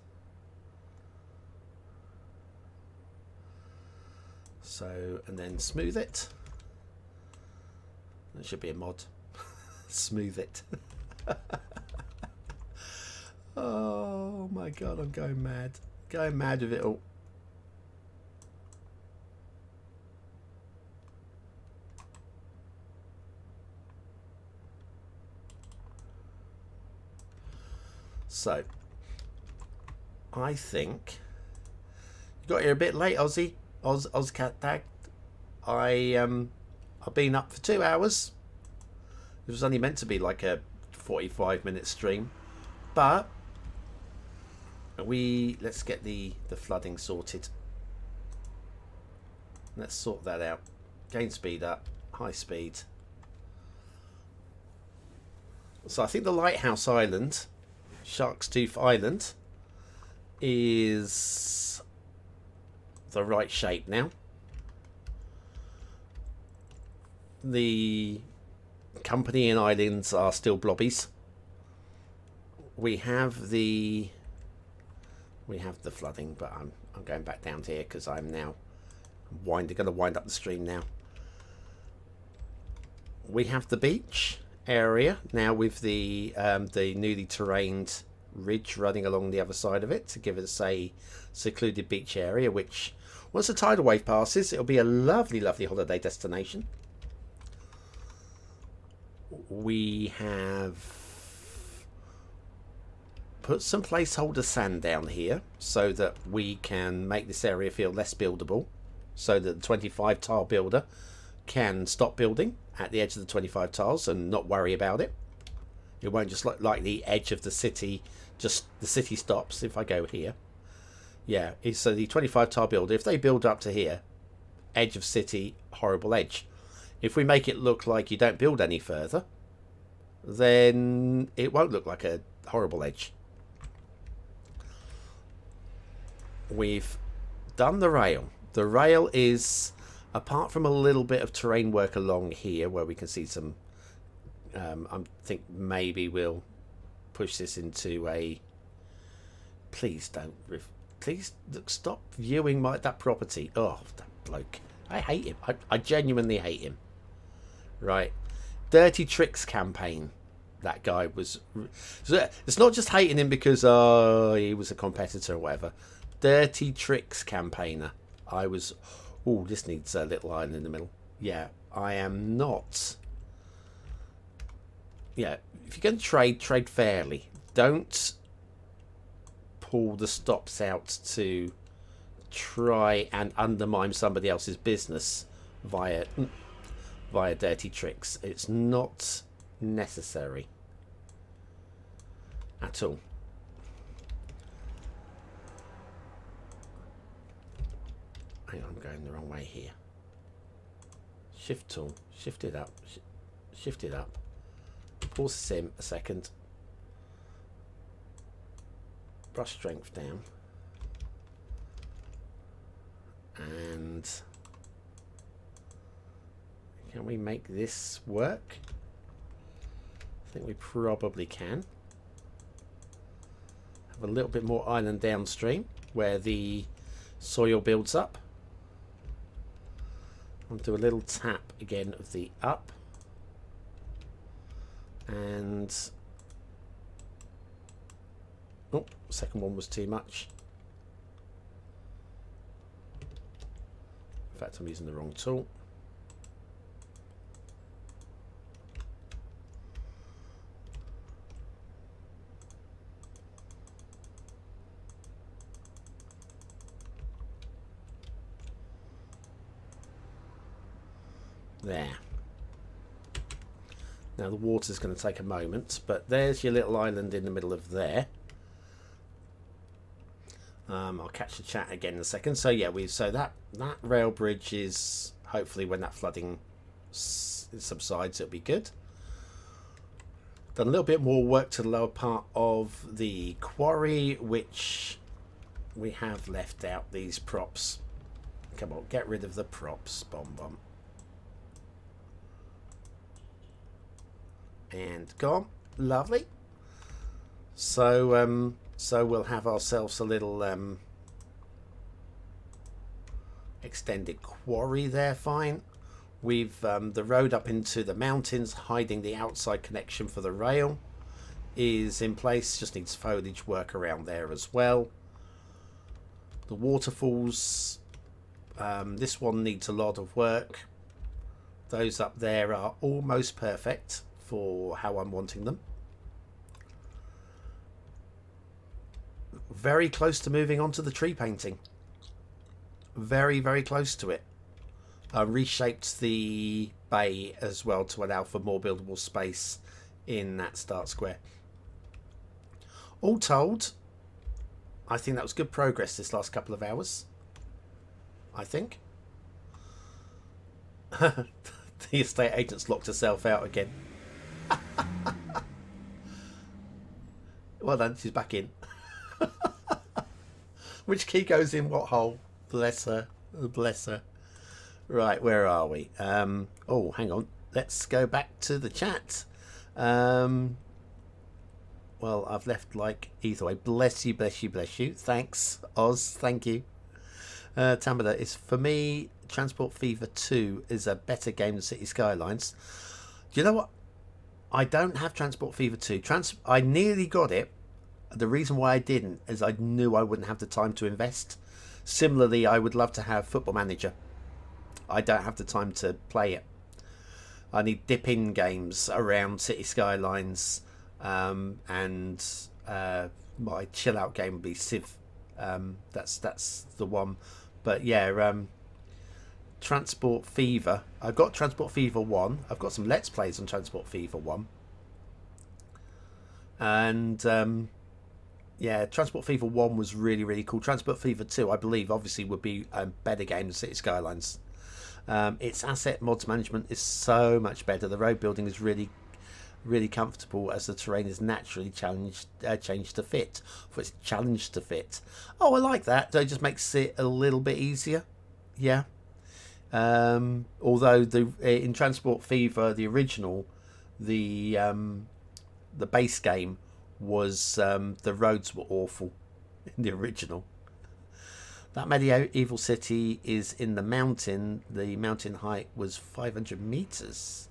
So, and then smooth it. There should be a mod. Smooth it. Oh my god, I'm going mad. Going mad with it all. So, I think you got here a bit late, Aussie. Ozcat Tag. I've been up for 2 hours. It was only meant to be like a 45-minute stream, but let's get the flooding sorted. Let's sort that out. Gain speed up, high speed. So I think the Lighthouse Island, Shark's Tooth Island, is the right shape now. The company and islands are still blobbies. We have the flooding, but I'm going back down to here because I'm now going to wind up the stream now. We have the beach area now with the newly terrained ridge running along the other side of it to give us a secluded beach area, which once the tidal wave passes, it'll be a lovely, lovely holiday destination. We have put some placeholder sand down here so that we can make this area feel less buildable, so that the 25 tile builder can stop building at the edge of the 25 tiles and not worry about it. It won't just look like the edge of the city, just the city stops if I go here. Yeah, so the 25 tile builder, if they build up to here, edge of city, horrible edge. If we make it look like you don't build any further, then it won't look like a horrible edge. We've done the rail. The rail is, apart from a little bit of terrain work along here where we can see some, I think maybe we'll push this into a, please stop viewing that property. Oh, that bloke. I hate him. I genuinely hate him. Right. Dirty Tricks campaign. That guy was... It's not just hating him because he was a competitor or whatever. Dirty Tricks campaigner. I was... Oh, this needs a little line in the middle. Yeah, I am not... Yeah, if you're going to trade fairly. Don't pull the stops out to try and undermine somebody else's business via dirty tricks. It's not necessary at all. Hang on, I'm going the wrong way here. Shift tool, shift it up, shift it up. Pause the sim a second. Brush strength down. And can we make this work? I think we probably can. Have a little bit more island downstream where the soil builds up. I'll do a little tap again of the up. And oh, second one was too much. In fact, I'm using the wrong tool. There. Now the water's going to take a moment, but there's your little island in the middle of there. I'll catch the chat again in a second. So yeah, that rail bridge is hopefully when that flooding subsides, it'll be good. Done a little bit more work to the lower part of the quarry, which we have left out these props. Come on, get rid of the props, BonBonB. And gone. Lovely. So so we'll have ourselves a little extended quarry there. Fine. We've the road up into the mountains, hiding the outside connection for the rail, is in place. Just needs foliage work around there as well. The waterfalls, this one needs a lot of work. Those up there are almost perfect for how I'm wanting them. Very close to moving on to the tree painting. Very, very close to it. Reshaped the bay as well to allow for more buildable space in that start square. All told, I think that was good progress this last couple of hours. I think. The estate agent's locked herself out again. Well done, she's back in. Which key goes in what hole? Bless her. Bless her. Right, where are we? Oh, hang on. Let's go back to the chat. Well, I've left like either way. Bless you, bless you, bless you. Thanks, Oz. Thank you. Tamada, is for me, Transport Fever 2 is a better game than Cities Skylines. Do you know what? I don't have Transport Fever 2. I nearly got it. The reason why I didn't is I knew I wouldn't have the time to invest. Similarly, I would love to have Football Manager. I don't have the time to play it. I need dip-in games around City Skylines, and my chill-out game would be Civ. That's the one. But yeah, Transport Fever. I've got Transport Fever 1. I've got some Let's Plays on Transport Fever 1. And yeah, Transport Fever 1 was really, really cool. Transport Fever 2, I believe, obviously would be a better game than City Skylines. Its asset mods management is so much better. The road building is really, really comfortable as the terrain is naturally changed to fit. For its challenged to fit. Oh, I like that. So it just makes it a little bit easier. Yeah. Although in Transport Fever, the original, the base game was the roads were awful in the original. That medieval city is in the mountain. The mountain height was 500 meters.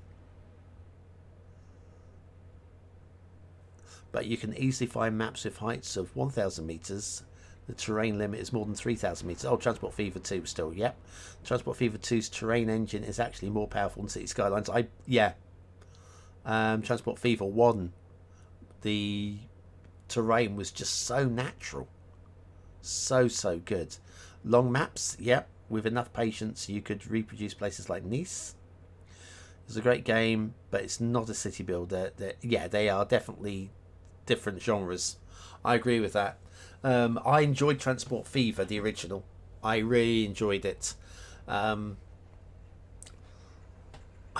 But you can easily find maps with heights of 1,000 meters. The terrain limit is more than 3,000 meters. Oh, Transport Fever 2 still, yep. Transport Fever 2's terrain engine is actually more powerful than City Skylines. Transport Fever 1, the terrain was just so natural. So good. Long maps, yep. With enough patience, you could reproduce places like Nice. It's a great game, but it's not a city builder. They are definitely different genres. I agree with that. I enjoyed Transport Fever, the original. I really enjoyed it. I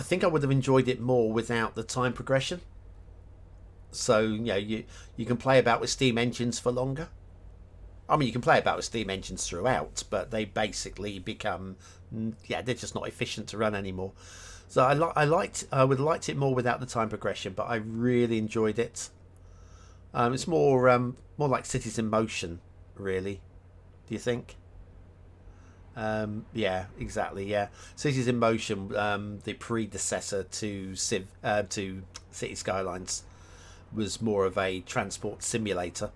think I would have enjoyed it more without the time progression. So, you can play about with Steam engines for longer. I mean, you can play about with Steam engines throughout, but they basically become, they're just not efficient to run anymore. So I would have liked it more without the time progression, but I really enjoyed it. It's more like Cities in Motion, really. Do you think? Yeah, exactly. Yeah, Cities in Motion, the predecessor to City Skylines, was more of a transport simulator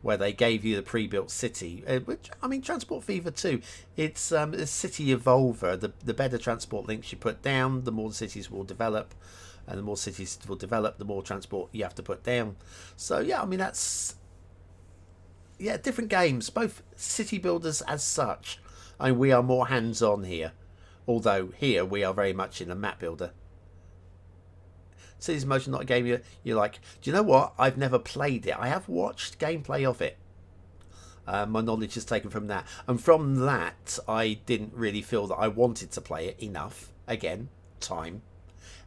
where they gave you the pre-built city. Which, I mean, Transport Fever 2, it's a city evolver. The better transport links you put down, the more the cities will develop, and the more cities will develop, the more transport you have to put down. So yeah, I mean that's different games, both city builders as such. I mean, we are more hands-on here, although here we are very much in a map builder. Cities Motion, not a game you're like, do you know what? I've never played it. I have watched gameplay of it. My knowledge is taken from that. And from that, I didn't really feel that I wanted to play it enough. Again, time.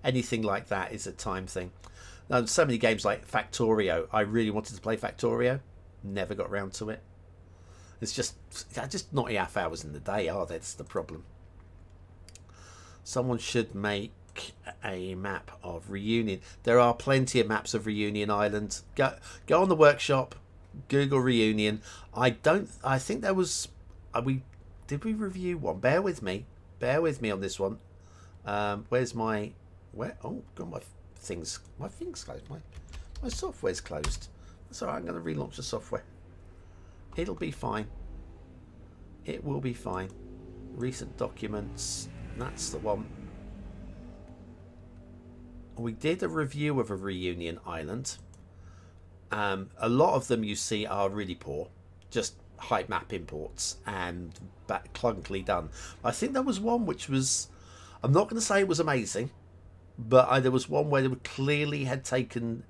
Anything like that is a time thing. Now, so many games like Factorio, I really wanted to play Factorio. Never got around to it. It's just not enough hours in the day, are there? That's the problem. Someone should make a map of Reunion. There are plenty of maps of Reunion Island. Go on the workshop, Google Reunion. I think there was. Did we review one? Bear with me on this one. Where's my Oh god, my thing's closed. My software's closed. That's alright. I'm going to relaunch the software. It'll be fine. It will be fine. Recent documents. That's the one. We did a review of a Reunion Island. A lot of them you see are really poor. Just hype map imports and clunkily done. I think there was one which was... I'm not going to say it was amazing. But there was one where they clearly had taken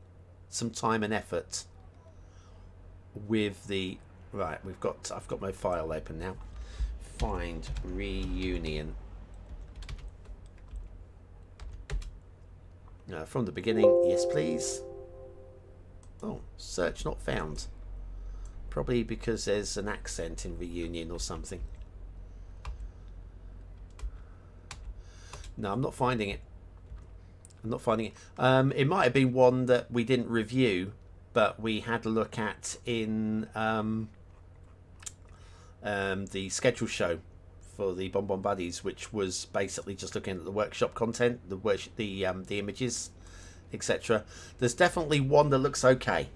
some time and effort with the... Right, I've got my file open now. Find Reunion. From the beginning, yes please. Oh, search not found. Probably because there's an accent in Reunion or something. No, I'm not finding it. It might have been one that we didn't review, but we had a look at in the schedule show for the BonBonB Buddies, which was basically just looking at the workshop content, the images, etc. There's definitely one that looks okay.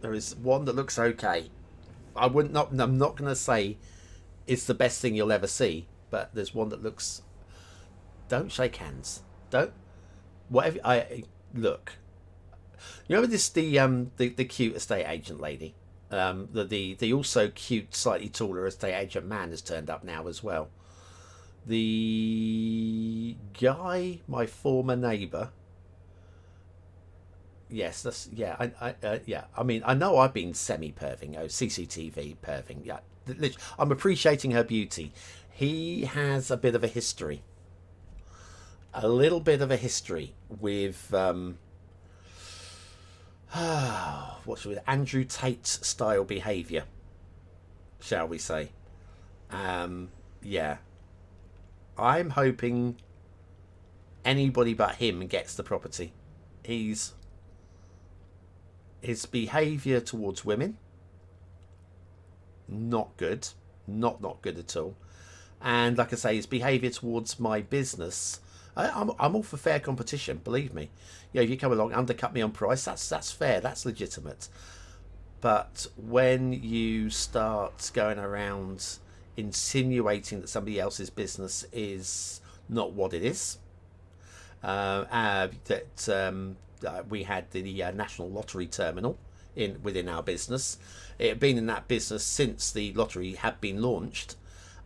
There is one that looks okay. I'm not going to say it's the best thing you'll ever see, but there's one that looks... Don't shake hands. Don't... Whatever... Look. You remember this, the cute estate agent lady? The also cute, slightly taller estate agent man has turned up now as well. The guy, my former neighbour. Yes, that's... Yeah, yeah. I mean, I know I've been semi-perving. Oh, CCTV perving. Yeah, I'm appreciating her beauty. He has a bit of a history. A little bit of a history with... Andrew Tate style behaviour, shall we say. Yeah. I'm hoping anybody but him gets the property. His behaviour towards women, not good. Not good at all. And like I say, his behaviour towards my business... I'm all for fair competition, believe me. Yeah, if you come along, undercut me on price, that's fair, that's legitimate. But when you start going around insinuating that somebody else's business is not what it is, we had the National Lottery Terminal within our business. It had been in that business since the lottery had been launched.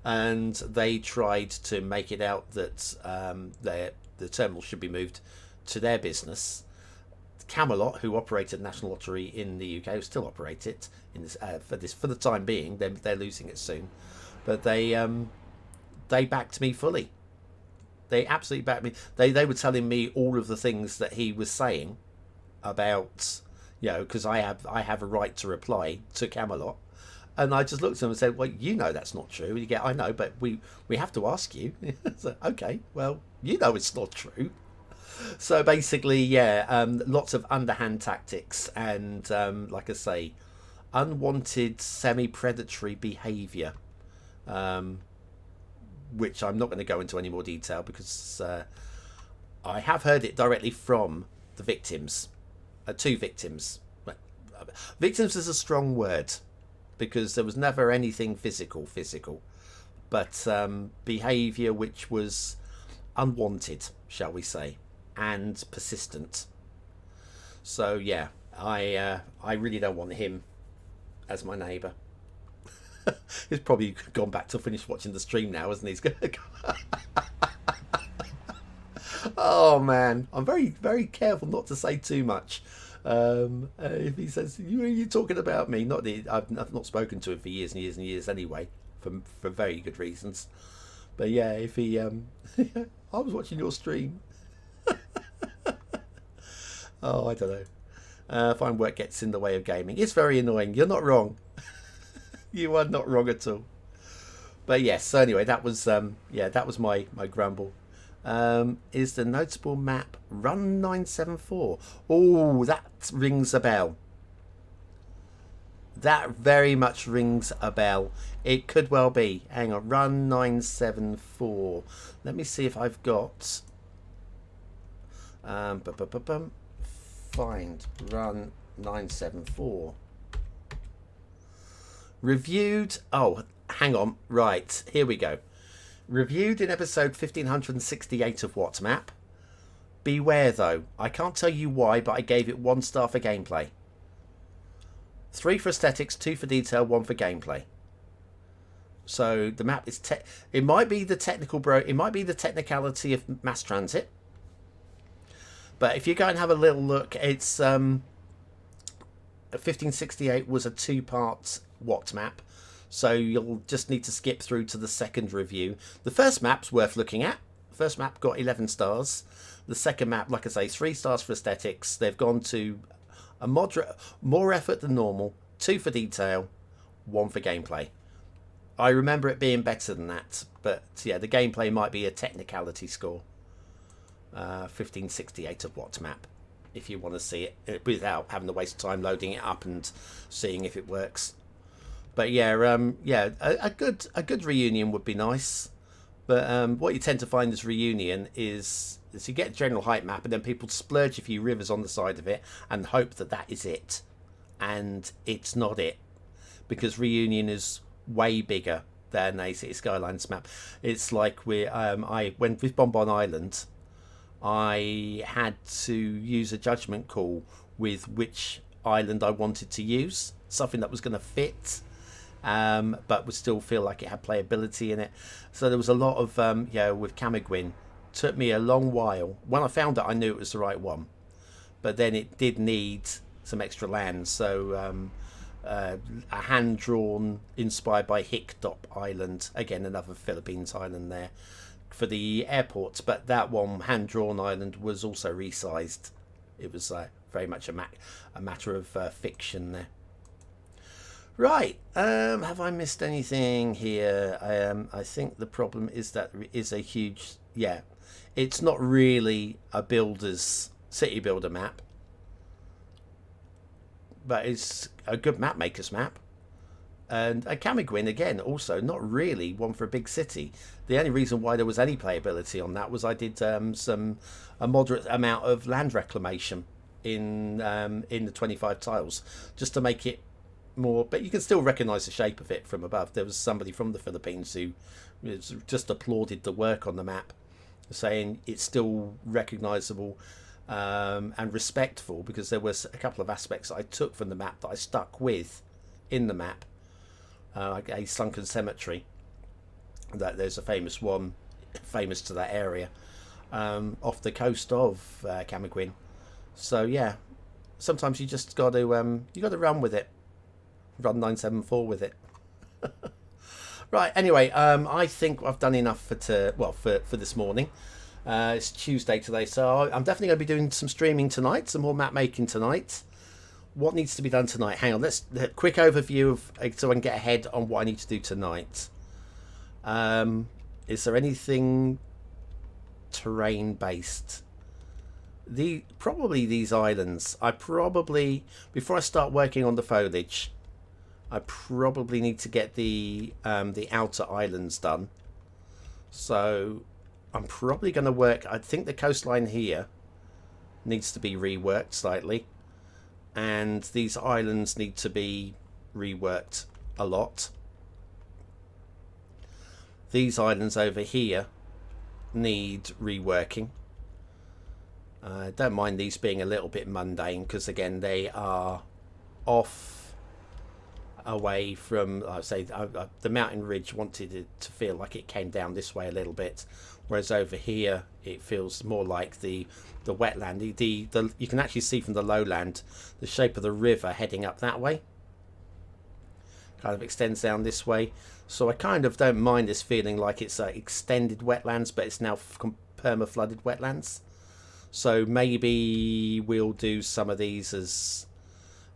And they tried to make it out that the terminal should be moved to their business. Camelot, who operated National Lottery in the UK, who still operate it in this for the time being. They're losing it soon, but they backed me fully. They absolutely backed me. They were telling me all of the things that he was saying about, because I have a right to reply to Camelot. And I just looked at him and said, well, that's not true. You get, I know, but we have to ask you. So, okay, well, it's not true. So basically, lots of underhand tactics and, like I say, unwanted semi-predatory behaviour. which I'm not going to go into any more detail because I have heard it directly from the victims, 2 victims. Victims is a strong word because there was never anything physical, but behaviour which was unwanted, shall we say, and persistent. So yeah, I really don't want him as my neighbour. He's probably gone back to finish watching the stream now, hasn't he? Oh man, I'm very, very careful not to say too much. If he says, "You're talking about me," I've not spoken to him for years and years and years anyway, for very good reasons. But yeah, if he, I was watching your stream. Oh, I don't know. Fine work gets in the way of gaming. It's very annoying. You're not wrong. You are not wrong at all. But yes, so anyway, that was my grumble. Is the notable map Run 974? Oh, that rings a bell. That very much rings a bell. It could well be. Hang on, Run 974. Let me see if I've got find Run 974. Reviewed. Oh, hang on. Right, here we go. Reviewed in episode 1568 of What Map. Beware though, I can't tell you why, but I gave it 1 star for gameplay. 3 for aesthetics, 2 for detail, 1 for gameplay. So the map is it might be the technicality of mass transit. But if you go and have a little look, it's 1568 was a 2-part What Map. So you'll just need to skip through to the second review. The first map's worth looking at. The first map got 11 stars. The second map, like I say, 3 stars for aesthetics. They've gone to a more effort than normal, 2 for detail, 1 for gameplay. I remember it being better than that, but yeah, the gameplay might be a technicality score. 1568 of What Map, if you want to see it without having to waste time loading it up and seeing if it works. But yeah, a good reunion would be nice. But what you tend to find as reunion is you get a general height map and then people splurge a few rivers on the side of it and hope that is it. And it's not it. Because reunion is way bigger than a Cities Skylines map. It's like I went with BonBonB Island. I had to use a judgment call with which island I wanted to use. Something that was going to fit. But would still feel like it had playability in it. So there was a lot of with Camiguin. Took me a long while. When I found it, I knew it was the right one, but then it did need some extra land. So a hand-drawn, inspired by Hicdop Island, again another Philippines island there for the airports. But that one, hand-drawn island, was also resized. It was very much a matter of fiction there. Right, have I missed anything here? I think the problem is that there is a huge, it's not really a city builder map, but it's a good map maker's map. And a Camiguin, again, also not really one for a big city. The only reason why there was any playability on that was I did a moderate amount of land reclamation in the 25 tiles, just to make it more, but you can still recognize the shape of it from above. There was somebody from the Philippines who just applauded the work on the map, saying it's still recognizable and respectful, because there was a couple of aspects that I took from the map that I stuck with in the map. A sunken cemetery, that there's a famous one, famous to that area, off the coast of Camiguin. So yeah, sometimes you just got to run with it. Run 974 with it. Right, anyway, I think I've done enough for this morning. It's Tuesday today, so I'm definitely going to be doing some streaming tonight, some more map making tonight. What needs to be done tonight? Hang on, let's quick overview of so I can get ahead on what I need to do tonight. Is there anything terrain based? Probably these islands. Before I start working on the foliage, I probably need to get the outer islands done. So I'm probably going to work. I think the coastline here needs to be reworked slightly, and these islands need to be reworked a lot. These islands over here need reworking. I don't mind these being a little bit mundane because again they are off away from, I say, the mountain ridge wanted it to feel like it came down this way a little bit, whereas over here it feels more like the wetland. You can actually see from the lowland the shape of the river heading up that way, kind of extends down this way. So I kind of don't mind this feeling like it's extended wetlands, but it's now perma-flooded wetlands. So maybe we'll do some of these as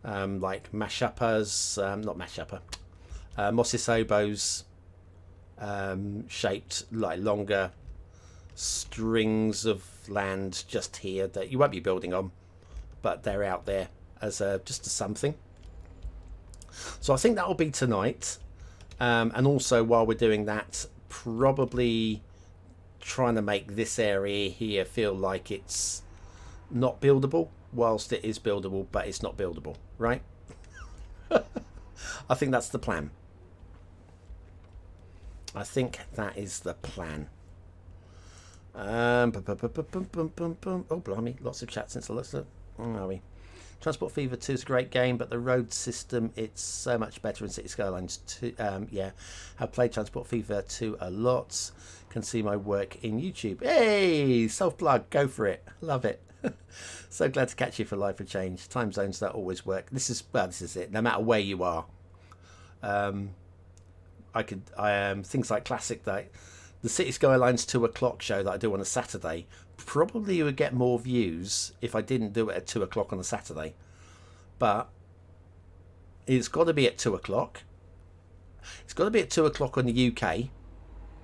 like mashuppas, not mashuppa, mosisobos, shaped like longer strings of land just here that you won't be building on, but they're out there as just a something. So I think that will be tonight. And also while we're doing that, probably trying to make this area here feel like it's not buildable, whilst it is buildable, but it's not buildable, right? I think that's the plan. I think that is the plan. Oh, blimey, lots of chat since I looked at it. Where are we? Transport Fever 2 is a great game, but the road system, it's so much better in Cities Skylines 2. Yeah, I've played Transport Fever 2 a lot. Can see my work in YouTube. Hey, self-plug, go for it. Love it. So glad to catch you for Life for Change. Time zones don't always work. This is it. No matter where you are. Things like classic, like the Cities Skylines 2 o'clock show that I do on a Saturday, probably would get more views if I didn't do it at 2 o'clock on a Saturday. But it's got to be at 2 o'clock. It's got to be at 2 o'clock on the UK,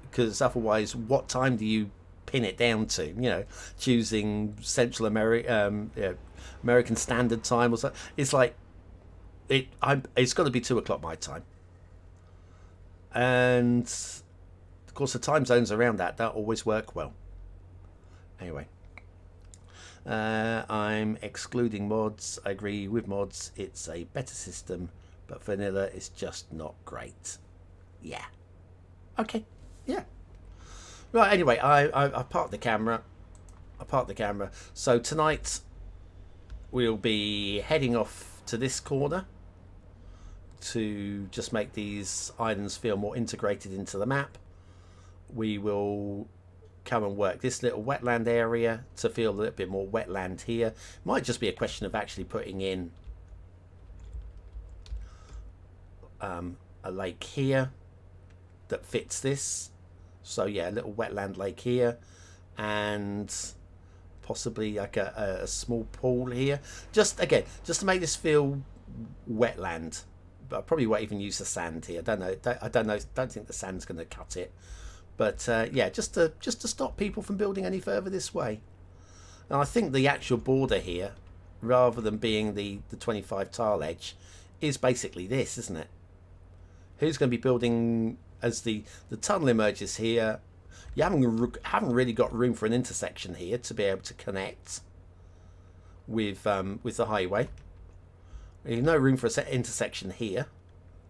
because otherwise, what time do you pin it down to? You know, choosing Central American Standard Time or something. It's like it's got to be 2 o'clock my time, and of course the time zones around that don't always work well. Anyway, I'm excluding mods. I agree with mods. It's a better system, but vanilla is just not great. Yeah. Okay. Yeah. Right. Anyway, I parked the camera. So tonight we'll be heading off to this corner to just make these islands feel more integrated into the map. We will come and work this little wetland area to feel a little bit more wetland here. Might just be a question of actually putting in a lake here that fits this. So yeah, a little wetland lake here, and possibly like a small pool here. Just to make this feel wetland. But I probably won't even use the sand here. I don't know. Don't think the sand's going to cut it. But yeah, just to stop people from building any further this way. And I think the actual border here, rather than being the 25 tile edge, is basically this, isn't it? Who's going to be building as the tunnel emerges here? You haven't really got room for an intersection here to be able to connect with the highway. You've no room for an intersection here,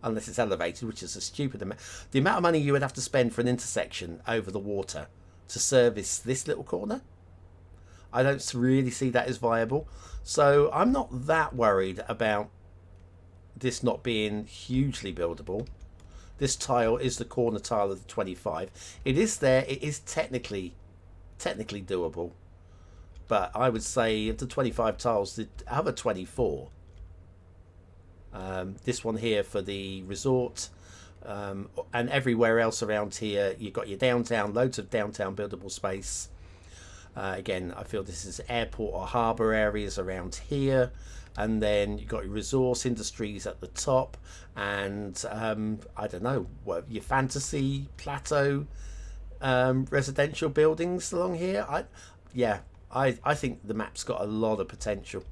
unless it's elevated, which is a stupid amount. The amount of money you would have to spend for an intersection over the water to service this little corner, I don't really see that as viable. So I'm not that worried about this not being hugely buildable. This tile is the corner tile of the 25. It is there. It is technically doable. But I would say of the 25 tiles, the other 24, this one here for the resort, and everywhere else around here, you've got your downtown, loads of downtown buildable space. Again, I feel this is airport or harbour areas around here, and then you've got your resource industries at the top, and I don't know, what your fantasy plateau residential buildings along here. I think the map's got a lot of potential.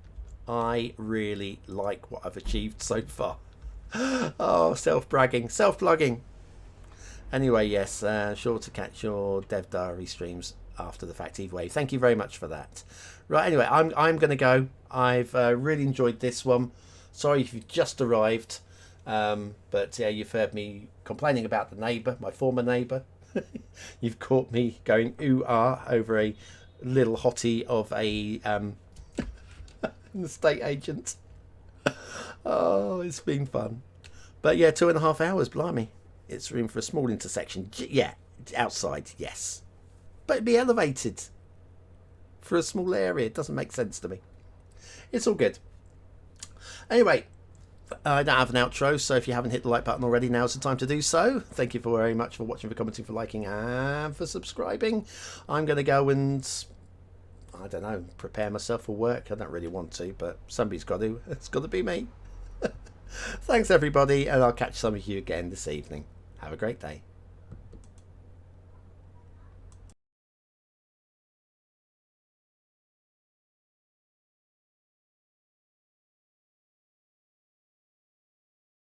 I really like what I've achieved so far. Oh, self-bragging, self-plugging. Anyway, yes, sure to catch your Dev Diary streams after the fact, Eve Wave. Thank you very much for that. Right, anyway, I'm going to go. I've really enjoyed this one. Sorry if you've just arrived, but yeah, you've heard me complaining about the neighbour, my former neighbour. You've caught me going ooh-ah over a little hottie of a an estate agent. Oh, it's been fun. But yeah, 2.5 hours, blimey. It's room for a small intersection. Yeah, outside, yes. But it'd be elevated for a small area. It doesn't make sense to me. It's all good. Anyway, I don't have an outro, so if you haven't hit the like button already, now's the time to do so. Thank you very much for watching, for commenting, for liking, and for subscribing. I'm going to go and, I don't know, prepare myself for work. I don't really want to, but somebody's got to. It's got to be me. Thanks, everybody, and I'll catch some of you again this evening. Have a great day.